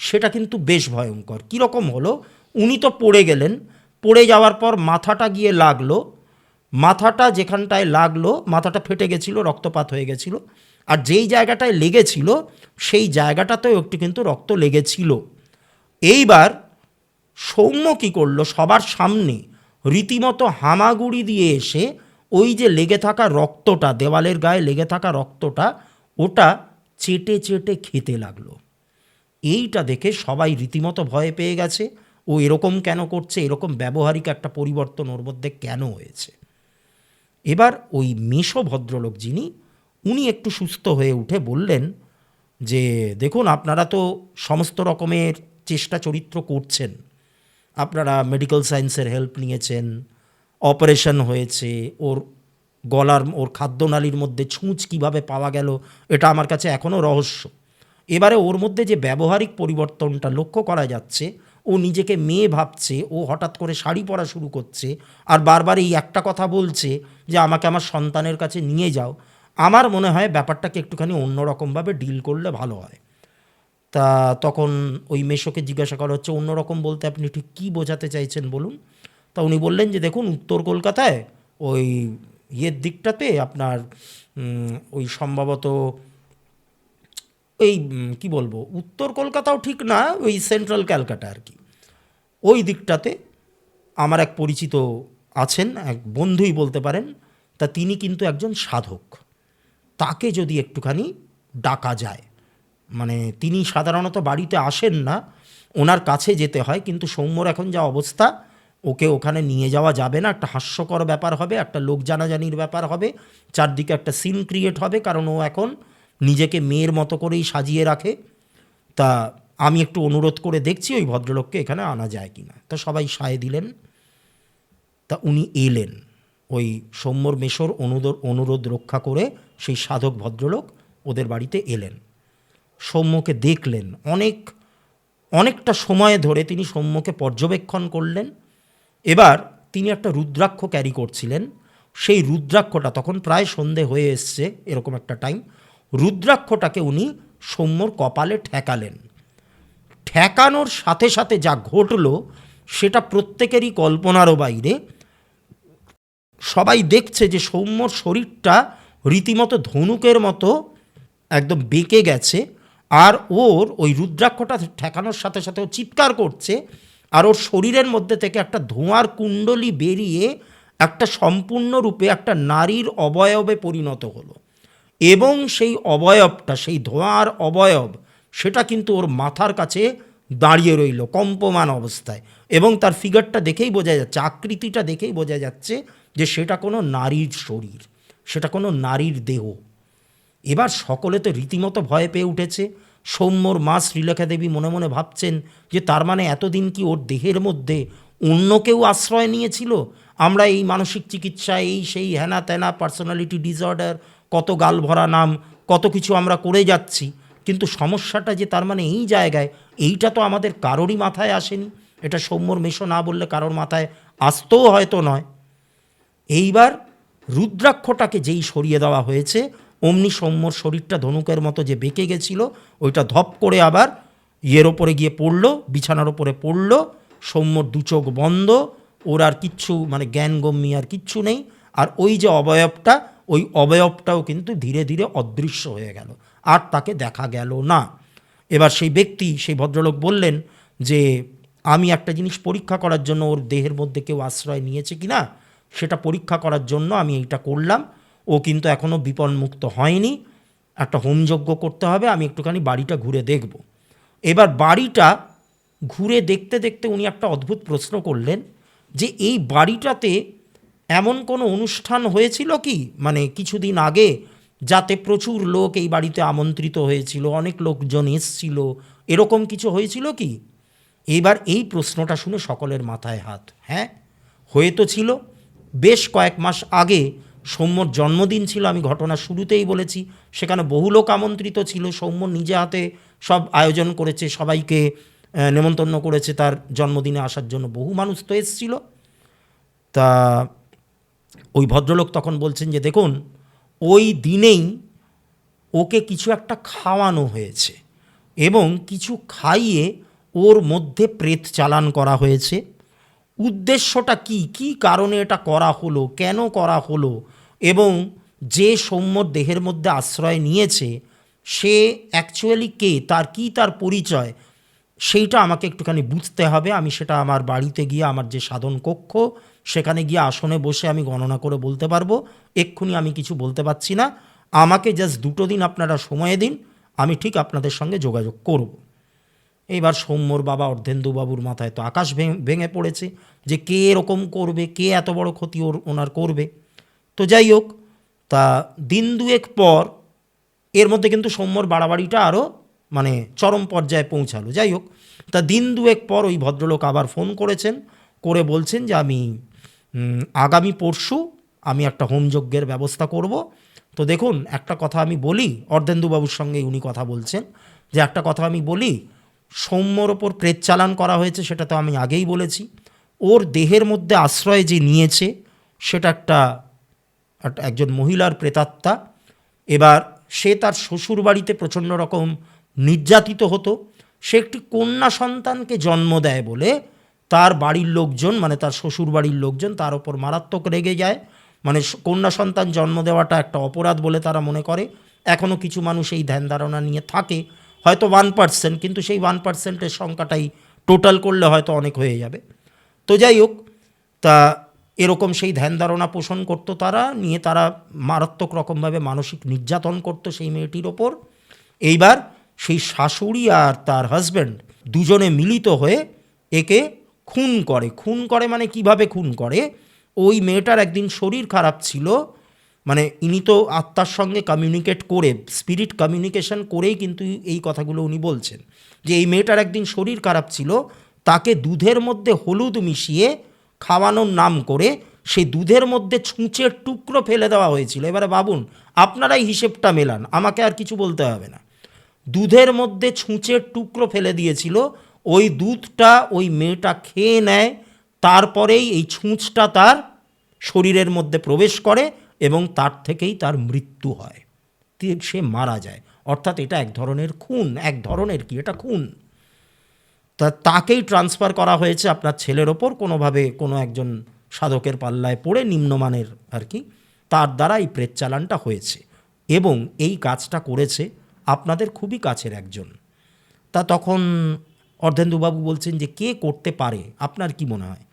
সেটা কিন্তু বেশ ভয়ঙ্কর। কীরকম হলো, উনি তো পড়ে গেলেন, পড়ে যাওয়ার পর মাথাটা গিয়ে লাগলো, মাথাটা যেখানটায় লাগলো, মাথাটা ফেটে গেছিলো, রক্তপাত হয়ে গেছিলো। আর যেই জায়গাটায় লেগেছিল সেই জায়গাটাতেও একটু কিন্তু রক্ত লেগেছিল। এইবার সৌম্য কী করলো, সবার সামনে রীতিমতো হামাগুড়ি দিয়ে এসে ওই যে লেগে থাকা রক্তটা, দেওয়ালের গায়ে লেগে থাকা রক্তটা, ওটা চেটে চেটে খেতে লাগলো। এইটা দেখে সবাই রীতিমতো ভয় পেয়ে গেছে। ও এরকম কেন করছে, এরকম ব্যবহারিক একটা পরিবর্তন ওর মধ্যে কেন হয়েছে। এবার ওই মেসো ভদ্রলোক যিনি, উনি একটু সুস্থ হয়ে উঠে বললেন যে দেখুন, আপনারা তো সমস্ত রকমের চেষ্টা চরিত্র করছেন, আপনারা মেডিকেল সায়েন্সের হেল্প নিয়েছেন, অপারেশন হয়েছে, ওর খাদ্যনালীর মধ্যে ছুঁচ কীভাবে পাওয়া গেল এটা আমার কাছে এখনও রহস্য। এবারে ওর মধ্যে যে ব্যবহারিক পরিবর্তনটা লক্ষ্য করা যাচ্ছে, ও নিজেকে মেয়ে ভাবছে, ও হঠাৎ করে শাড়ি পরা শুরু করছে, আর বারবার এই একটা কথা বলছে যে আমাকে আমার সন্তানের কাছে নিয়ে যাও। আমার মনে হয় ব্যাপারটাকে একটুখানি অন্যরকমভাবে ডিল করলে ভালো হয়। তা তখন ওই মেসোকে জিজ্ঞাসা করা হচ্ছে, অন্যরকম বলতে আপনি ঠিক কী বোঝাতে চাইছেন বলুন। তা উনি বললেন যে দেখুন, উত্তর কলকাতায় ওই দিকটাতে আপনার ওই সম্ভবত এই কি বলবো, উত্তর কলকাতাও ঠিক না, ওই সেন্ট্রাল ক্যালকাটা আর কি, ওই দিকটাতে আমার এক পরিচিত আছেন, এক বন্ধুই বলতে পারেন। তা তিনি কিন্তু একজন সাধক, তাকে যদি একটুখানি ডাকা যায়, মানে তিনি সাধারণত বাড়িতে আসেন না, ওনার কাছে যেতে হয়। কিন্তু সৌম্যর এখন যা অবস্থা, ওকে ওখানে নিয়ে যাওয়া যাবে না, একটা হাস্যকর ব্যাপার হবে, একটা লোক জানাজানির ব্যাপার হবে, চারদিকে একটা সিন ক্রিয়েট হবে, কারণ ও এখন নিজেকে মেয়ের মতো করেই সাজিয়ে রাখে। তা আমি একটু অনুরোধ করে দেখছি ওই ভদ্রলোককে এখানে আনা যায় কি না। তা সবাই সায় দিলেন। তা উনি এলেন, ওই সৌম্যর মেসোর অনুরোধ রক্ষা করে সেই সাধক ভদ্রলোক ওদের বাড়িতে এলেন। সৌম্যকে দেখলেন, অনেকটা সময় ধরে তিনি সৌম্যকে পর্যবেক্ষণ করলেন। এবার তিনি একটা রুদ্রাক্ষ ক্যারি করছিলেন। সেই রুদ্রাক্ষটা, তখন প্রায় সন্ধে হয়ে এসছে এরকম একটা টাইম, রুদ্রাক্ষটাকে উনি সৌম্যর কপালে ঠেকালেন। ঠেকানোর সাথে সাথে যা ঘটল সেটা প্রত্যেকেরই কল্পনারও বাইরে। সবাই দেখছে যে সৌম্যর শরীরটা রীতিমতো ধনুকের মতো একদম বেঁকে গেছে, আর ওর ওই রুদ্রাক্ষটা ঠেকানোর সাথে সাথে ও চিৎকার করছে, আর ওর শরীরের মধ্যে থেকে একটা ধোঁয়ার কুণ্ডলী বেরিয়ে একটা সম্পূর্ণরূপে একটা নারীর অবয়বে পরিণত হলো, এবং সেই অবয়বটা, সেই ধোঁয়ার অবয়ব, সেটা কিন্তু ওর মাথার কাছে দাঁড়িয়ে রইল কম্পমান অবস্থায়, এবং তার ফিগারটা দেখেই বোঝা যাচ্ছে, আকৃতিটা দেখেই বোঝা যাচ্ছে যে সেটা কোনো নারীর শরীর, সেটা কোনো নারীর দেহ। এবার সকলে তো রীতিমতো ভয় পেয়ে উঠেছে। সৌম্যর মা শ্রীলেখা দেবী মনে মনে ভাবছেন যে তার মানে এতদিন কি ওর দেহের মধ্যে অন্য কেউ আশ্রয় নিয়েছিল? আমরা এই মানসিক চিকিৎসা, এই সেই হেনা তেনা, পার্সোনালিটি ডিসঅর্ডার, কত গাল ভরা নাম, কত কিছু আমরা করে যাচ্ছি, কিন্তু সমস্যাটা যে তার মানে এই জায়গায়, এইটা তো আমাদের কারোরই মাথায় আসেনি। এটা সৌম্যর মেশো না বললে কারোর মাথায় আসতেও হয়তো নয়। এইবার রুদ্রাক্ষটাকে যেই সরিয়ে দেওয়া হয়েছে, অমনি সৌম্যর শরীরটা ধনুকের মতো যে বেঁকে গেছিল, ওইটা ধপ করে আবার ইয়ের ওপরে গিয়ে পড়লো, বিছানার ওপরে পড়লো। সৌম্যর দু চোখ বন্ধ, ওর আর কিচ্ছু মানে জ্ঞানগম্যি আর কিচ্ছু নেই। আর ওই যে অবয়বটা, ওই অবয়বটাও কিন্তু ধীরে ধীরে অদৃশ্য হয়ে গেল, আর তাকে দেখা গেল না। এবার সেই ব্যক্তি, সেই ভদ্রলোক বললেন যে আমি একটা জিনিস পরীক্ষা করার জন্য, ওর দেহের মধ্যে কেউ আশ্রয় নিয়েছে কি না সেটা পরীক্ষা করার জন্য আমি এইটা করলাম। ও কিন্তু এখনও বিপন্মুক্ত হয়নি, একটা হোমযজ্ঞ করতে হবে, আমি একটুখানি বাড়িটা ঘুরে দেখব। এবার বাড়িটা ঘুরে দেখতে দেখতে উনি একটা অদ্ভুত প্রশ্ন করলেন যে এই বাড়িটাতে এমন কোনো অনুষ্ঠান হয়েছিল কি, মানে কিছুদিন আগে, যাতে প্রচুর লোক এই বাড়িতে আমন্ত্রিত হয়েছিল, অনেক লোকজন এসছিল, এরকম কিছু হয়েছিল কি? এইবার এই প্রশ্নটা শুনে সকলের মাথায় হাত। হ্যাঁ, হয়ে তো ছিল। বেশ কয়েক মাস আগে সৌম্যর জন্মদিন ছিল, আমি ঘটনা শুরুতেই বলেছি। সেখানে বহু লোক আমন্ত্রিত ছিল, সৌম্য নিজে হাতে সব আয়োজন করেছে, সবাইকে নেমন্তন্ন করেছে তার জন্মদিনে আসার জন্য, বহু মানুষ তো এসেছিল। তা ওই ভদ্রলোক তখন বলছেন যে দেখুন, ওই দিনেই ওকে কিছু একটা খাওয়ানো হয়েছে, এবং কিছু খাইয়ে ওর মধ্যে প্রেত চালান করা হয়েছে। উদ্দেশ্যটা কি, কী কারণে এটা করা হলো, কেন করা হলো, এবং যে সৌম্যর দেহের মধ্যে আশ্রয় নিয়েছে সে অ্যাকচুয়ালি কে, তার কি তার পরিচয়, সেইটা আমাকে একটুখানি বুঝতে হবে। আমি সেটা আমার বাড়িতে গিয়ে, আমার যে সাধন কক্ষ, সেখানে গিয়ে আসনে বসে আমি গণনা করে বলতে পারবো। এক্ষুনি আমি কিছু বলতে পারছি না, আমাকে জাস্ট 2 দিন আপনারা সময় দিন, আমি ঠিক আপনাদের সঙ্গে যোগাযোগ করব। এইবার সৌম্যর বাবা অর্ধেন্দুবাবুর মাথায় তো আকাশ ভেঙে পড়েছে যে কে এরকম করবে, কে এত বড় ক্ষতি ওনার করবে। তো যাই হোক, তা দিন দুয়েক পর, এর মধ্যে কিন্তু সৌম্যর বাড়াবাড়িটা আরও মানে চরম পর্যায়ে পৌঁছালো। যাই হোক, তা দিন দুয়েক পর ওই ভদ্রলোক আবার ফোন করেছেন, করে বলছেন যে আমি আগামী পরশু আমি একটা হোমযজ্ঞের ব্যবস্থা করব। তো দেখুন, একটা কথা আমি বলি, অর্ধেন্দুবাবুর সঙ্গে উনি কথা বলছেন, যে একটা কথা আমি বলি, সৌম্যর ওপর প্রেত চালান করা হয়েছে, সেটা তো আমি আগেই বলেছি। ওর দেহের মধ্যে আশ্রয় যে নিয়েছে সেটা একজন মহিলার প্রেতাত্মা। এবার সে তার শ্বশুর বাড়িতে প্রচণ্ড রকম নির্যাতিত হতো। সে একটি কন্যা সন্তানকে জন্ম দেয় বলে তার বাড়ির লোকজন, মানে তার শ্বশুর বাড়ির লোকজন তার ওপর মারাত্মক রেগে যায়। মানে কন্যা সন্তান জন্ম দেওয়াটা একটা অপরাধ বলে তারা মনে করে। এখনও কিছু মানুষ এই ধ্যান ধারণা নিয়ে থাকে, হয়তো 1%, কিন্তু সেই 1%-এর সংখ্যাটাই টোটাল করলে হয়তো অনেক হয়ে যাবে। তো যাই হোক, তা এরকম সেই ধ্যান ধারণা পোষণ করতো তারা, নিয়ে তারা মারাত্মক রকমভাবে মানসিক নির্যাতন করতো সেই মেয়েটির ওপর। এইবার সেই শাশুড়ি আর তার হাজব্যান্ড দুজনে মিলিত হয়ে একে খুন করে। খুন করে মানে কিভাবে খুন করে, ওই মেয়েটার একদিন শরীর খারাপ ছিল, মানে ইনি তো আত্মার সঙ্গে কমিউনিকেট করে, স্পিরিট কমিউনিকেশন করেই কিন্তু এই কথাগুলো উনি বলছেন, যে এই মেয়েটার একদিন শরীর খারাপ ছিল, তাকে দুধের মধ্যে হলুদ মিশিয়ে খাওয়ানোর নাম করে সেই দুধের মধ্যে ছুঁচের টুকরো ফেলে দেওয়া হয়েছিল। এবারে ভাবুন, আপনারাই হিসেবটা মেলান, আমাকে আর কিছু বলতে হবে না। দুধের মধ্যে ছুঁচের টুকরো ফেলে দিয়েছিল, ওই দুধটা ওই মেয়েটা খেয়ে নেয়, তারপরেই এই ছুঁচটা তার শরীরের মধ্যে প্রবেশ করে এবং তার থেকেই তার মৃত্যু হয়, সে মারা যায়। অর্থাৎ এটা এক ধরনের খুন, এক ধরনের কি, এটা খুন। তাকেই ট্রান্সফার করা হয়েছে আপনার ছেলের ওপর, কোনোভাবে কোনো একজন সাধকের পাল্লায় পড়ে, নিম্নমানের আর কি, তার দ্বারা এই প্রেত চালানটা হয়েছে। এবং এই কাজটা করেছে আপনাদের খুবই কাছের একজন। তা তখন অর্ধেন্দুবাবু বলছেন যে কে করতে পারে, আপনার কি মনে হয়?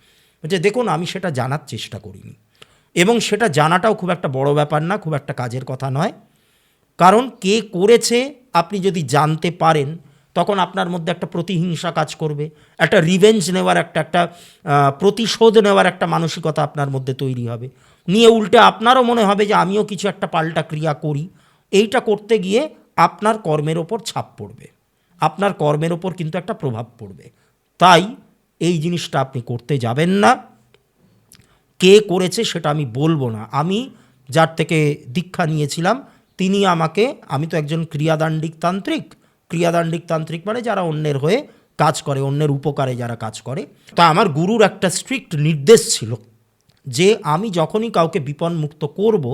বলছে দেখুন, আমি সেটা জানার চেষ্টা করিনি, এবং সেটা জানাটাও খুব একটা বড় ব্যাপার না, খুব একটা কাজের কথা নয়। কারণ কে করেছে আপনি যদি জানতে পারেন, তখন আপনার মধ্যে একটা প্রতিহিংসা কাজ করবে, একটা রিভেঞ্জ নেওয়ার একটা প্রতিশোধ নেওয়ার একটা মানসিকতা আপনার মধ্যে তৈরি হবে। নিয়ে উল্টে আপনারও মনে হবে যে আমিও কিছু একটা পাল্টা ক্রিয়া করি। এইটা করতে গিয়ে আপনার কর্মের ওপর ছাপ পড়বে, আপনার কর্মের ওপর কিন্তু একটা প্রভাব পড়বে। তাই এই জিনিসটা আপনি করতে যাবেন না। কে করেছে সেটা আমি বলবো না। আমি যার থেকে দীক্ষা নিয়েছিলাম তিনি আমাকে, আমি তো একজন ক্রিয়াদাণ্ডিক তান্ত্রিক। ক্রিয়াদাণ্ডিক তান্ত্রিক মানে যারা অন্যের হয়ে কাজ করে, অন্যের উপকারে যারা কাজ করে। তা আমার গুরুর একটা স্ট্রিক্ট নির্দেশ ছিল যে আমি যখনই কাউকে বিপন্মুক্ত করব,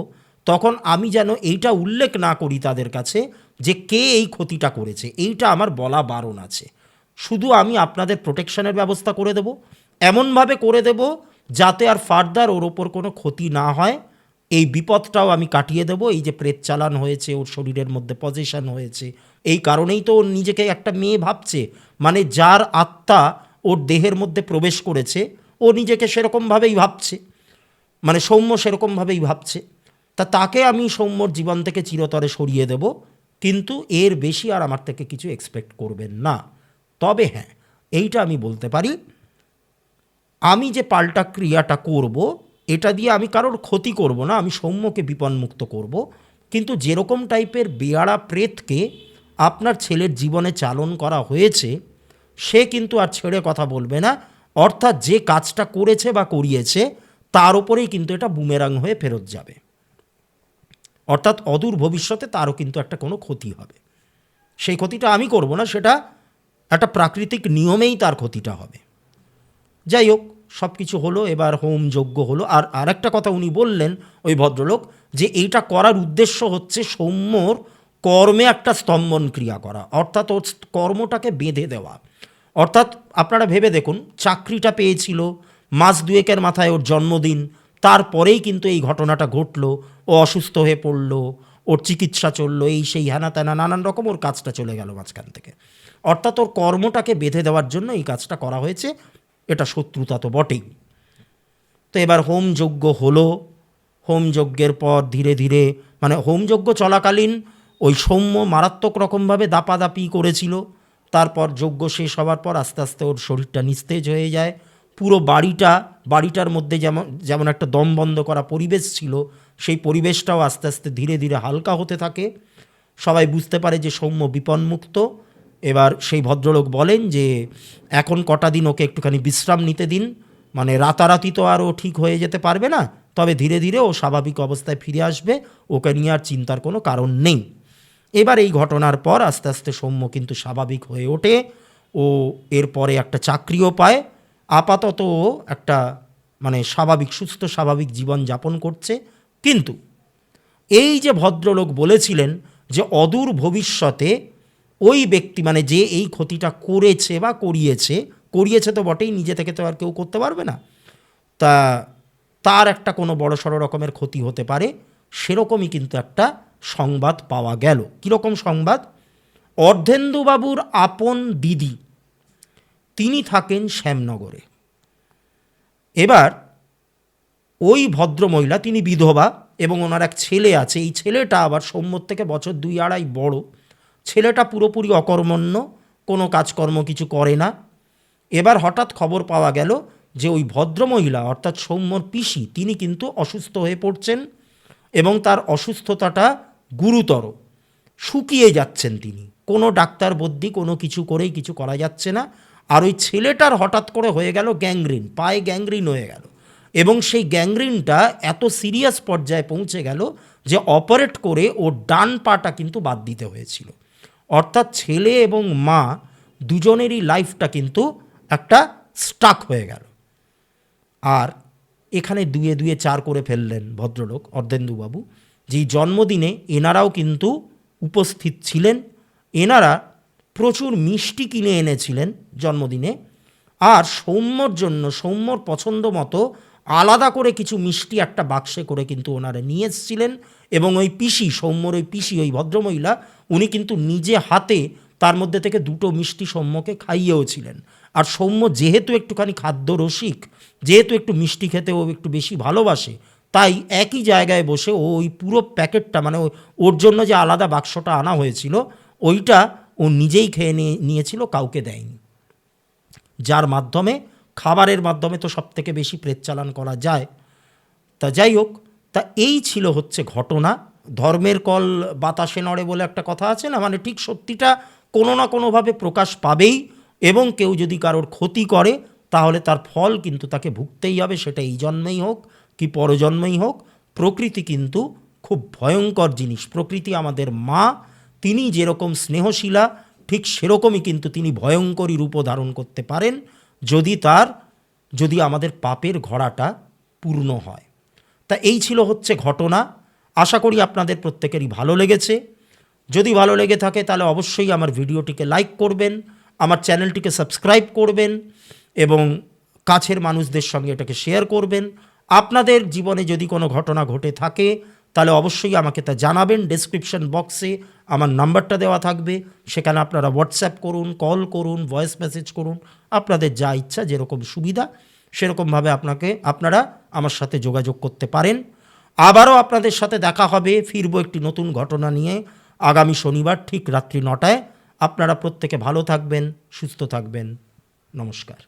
তখন আমি যেন এইটা উল্লেখ না করি তাদের কাছে যে কে এই ক্ষতিটা করেছে, এইটা আমার বলা বারণ আছে। শুধু আমি আপনাদের প্রোটেকশনের ব্যবস্থা করে দেব, এমনভাবে করে দেব যাতে আর ফার্দার ওর ওপর কোনো ক্ষতি না হয়। এই বিপদটাও আমি কাটিয়ে দেব। এই যে প্রেত চালান হয়েছে, ওর শরীরের মধ্যে পজেশন হয়েছে, এই কারণেই তো ওর নিজেকে একটা মেয়ে ভাবছে। মানে যার আত্মা ওর দেহের মধ্যে প্রবেশ করেছে, ও নিজেকে সেরকমভাবেই ভাবছে, মানে সৌম্য সেরকমভাবেই ভাবছে। তা তাকে আমি সৌম্যর জীবন থেকে চিরতরে সরিয়ে দেব, কিন্তু এর বেশি আর আমার থেকে কিছু এক্সপেক্ট করবেন না। তবে হ্যাঁ, এইটা আমি বলতে পারি, আমি যে পাল্টা ক্রিয়াটা করব, এটা দিয়ে আমি কারোর ক্ষতি করব না, আমি সৌম্যকে বিপন্মুক্ত করব। কিন্তু যেরকম টাইপের বেয়াড়া প্রেতকে আপনার ছেলের জীবনে চালন করা হয়েছে, সে কিন্তু আর ছেড়ে কথা বলবে না। অর্থাৎ যে কাজটা করেছে বা করিয়েছে তার ওপরেই কিন্তু এটা বুমেরাং হয়ে ফেরত যাবে। অর্থাৎ অদূর ভবিষ্যতে তারও কিন্তু একটা কোনো ক্ষতি হবে। সেই ক্ষতিটা আমি করব না, সেটা একটা প্রাকৃতিক নিয়মেই তার ক্ষতিটা হবে। যাই হোক, সব কিছু হলো, এবার হোম যজ্ঞ হলো। আর আরেকটা কথা উনি বললেন ওই ভদ্রলোক, যে এইটা করার উদ্দেশ্য হচ্ছে সৌম্যর কর্মে একটা স্তম্ভন ক্রিয়া করা, অর্থাৎ ওর কর্মটাকে বেঁধে দেওয়া। অর্থাৎ আপনারা ভেবে দেখুন, চাকরিটা পেয়েছিল, মাস দুয়েকের মাথায় ওর জন্মদিন, তারপরেই কিন্তু এই ঘটনাটা ঘটলো। ও অসুস্থ হয়ে পড়লো, ওর চিকিৎসা চললো, এই সেই হ্যানা ত্যানা নানান রকম, ওর কাজটা চলে গেল মাঝখান থেকে। অর্থাৎ ওর কর্মটাকে বেঁধে দেওয়ার জন্য এই কাজটা করা হয়েছে। এটা শত্রুতা তো বটেই। তো এবার হোমযজ্ঞ হলো। হোমযজ্ঞের পর ধীরে ধীরে, মানে হোমযজ্ঞ চলাকালীন ওই সৌম্য মারাত্মক রকমভাবে দাপাদাপি করেছিল। তারপর যজ্ঞ শেষ হওয়ার পর আস্তে আস্তে ওর শরীরটা নিস্তেজ হয়ে যায়। পুরো বাড়িটার মধ্যে যেমন একটা দম বন্ধ করা পরিবেশ ছিল, সেই পরিবেশটাও আস্তে আস্তে ধীরে ধীরে হালকা হতে থাকে। সবাই বুঝতে পারে যে সৌম্য বিপন্মুক্ত। এবার সেই ভদ্রলোক বলেন যে এখন কটা দিন ওকে একটুখানি বিশ্রাম নিতে দিন, মানে রাতারাতি তো আর ও ঠিক হয়ে যেতে পারবে না, তবে ধীরে ধীরে ও স্বাভাবিক অবস্থায় ফিরে আসবে, ওকে নিয়ে আর চিন্তার কোনো কারণ নেই। এবার এই ঘটনার পর আস্তে আস্তে সৌম্য কিন্তু স্বাভাবিক হয়ে ওঠে। ও এরপরে একটা চাকরিও পায়। আপাতত ও একটা মানে স্বাভাবিক, সুস্থ স্বাভাবিক জীবন যাপন করছে। কিন্তু এই যে ভদ্রলোক বলেছিলেন যে অদূর ভবিষ্যতে ওই ব্যক্তি, মানে যে এই ক্ষতিটা করেছে বা করিয়েছে তো বটেই, নিজে থেকে তো আর কেউ করতে পারবে না, তা তার একটা কোনো বড়সড় রকমের ক্ষতি হতে পারে, সেরকমই কিন্তু একটা সংবাদ পাওয়া গেল। কীরকম সংবাদ? অর্ধেন্দুবাবুর আপন দিদি, তিনি থাকেন শ্যামনগরে। এবার ওই ভদ্রমহিলা, তিনি বিধবা এবং ওনার এক ছেলে আছে। এই ছেলেটা আবার সৌম্যর থেকে বছর 2-2.5 বড়। ছেলেটা পুরোপুরি অকর্মণ্য, কোনো কাজকর্ম কিছু করে না। এবার হঠাৎ খবর পাওয়া গেল যে ওই ভদ্রমহিলা অর্থাৎ সৌম্যর পিসি, তিনি কিন্তু অসুস্থ হয়ে পড়ছেন এবং তার অসুস্থতাটা গুরুতর, শুকিয়ে যাচ্ছেন তিনি। কোনো ডাক্তার বদ্যি কোনো কিছু করেই কিছু করা যাচ্ছে না। আর ওই ছেলেটার হঠাৎ করে হয়ে গেল গ্যাংগ্রিন, পায়ে গ্যাংগ্রিন হয়ে গেল, এবং সেই গ্যাংগ্রিনটা এত সিরিয়াস পর্যায়ে পৌঁছে গেল যে অপারেট করে ওর ডান পাটা কিন্তু বাদ দিতে হয়েছিল। অর্থাৎ ছেলে এবং মা দুজনেরই লাইফটা কিন্তু একটা স্টাক হয়ে গেল। আর এখানে 2-2 4 করে ফেললেন ভদ্রলোক অর্ধেন্দুবাবু, যেই জন্মদিনে এনারাও কিন্তু উপস্থিত ছিলেন। এনারা প্রচুর মিষ্টি কিনে এনেছিলেন জন্মদিনে, আর সৌম্যর জন্য, সৌম্যর পছন্দ মতো আলাদা করে কিছু মিষ্টি একটা বাক্সে করে কিন্তু ওনারা নিয়ে এসেছিলেন। এবং ওই পিসি, সৌম্যর ওই পিসি, ওই ভদ্রমহিলা, উনি কিন্তু নিজে হাতে তার মধ্যে থেকে 2টো মিষ্টি সৌম্যকে খাইয়েও ছিলেন। আর সৌম্য যেহেতু একটুখানি খাদ্য রসিক, যেহেতু একটু মিষ্টি খেতে ও একটু বেশি ভালোবাসে, তাই একই জায়গায় বসে ও ওই পুরো প্যাকেটটা, মানে ওর জন্য যে আলাদা বাক্সটা আনা হয়েছিল, ওইটা ও নিজেই খেয়ে নিয়েছিল, কাউকে দেয়নি। যার মাধ্যমে, খাবারের মাধ্যমে তো সব থেকে বেশি প্রেতচালান করা যায়। তা যাই হোক, তা এই ছিল হচ্ছে ঘটনা। ধর্মের কল বাতাসে নড়ে বলে একটা কথা আছে না, মানে ঠিক সত্যিটা কোনো না কোনোভাবে প্রকাশ পাবেই, এবং কেউ যদি কারোর ক্ষতি করে তাহলে তার ফল কিন্তু তাকে ভুগতেই হবে, সেটা এই জন্মেই হোক কি পরজন্মেই হোক। প্রকৃতি কিন্তু খুব ভয়ঙ্কর জিনিস। প্রকৃতি আমাদের মা, তিনি যেরকম স্নেহশীলা, ঠিক সেরকমই কিন্তু তিনি ভয়ঙ্করী রূপও ধারণ করতে পারেন যদি আমাদের পাপের ঘোড়াটা পূর্ণ হয়। তা এই ছিল হচ্ছে ঘটনা। আশা করি আপনাদের প্রত্যেকেরই ভালো লেগেছে। যদি ভালো লেগে থাকে তাহলে অবশ্যই আমার ভিডিওটিকে লাইক করবেন, আমার চ্যানেলটিকে সাবস্ক্রাইব করবেন এবং কাছের মানুষদের সঙ্গে এটাকে শেয়ার করবেন। আপনাদের জীবনে যদি কোনো ঘটনা ঘটে থাকে তাহলে অবশ্যই আমাকে তা জানাবেন। ডেসক্রিপশন বক্সে আমার নাম্বারটা দেওয়া থাকবে, সেখানে আপনারা হোয়াটসঅ্যাপ করুন, কল করুন, ভয়েস মেসেজ করুন, আপনাদের যা ইচ্ছা, যেরকম সুবিধা সেরকমভাবে আপনারা আমার সাথে যোগাযোগ করতে পারেন। আবারও আপনাদের সাথে দেখা হবে, ফিরবো একটি নতুন ঘটনা নিয়ে আগামী শনিবার ঠিক রাত্রি 9টায়। আপনারা প্রত্যেকে ভালো থাকবেন, সুস্থ থাকবেন। নমস্কার।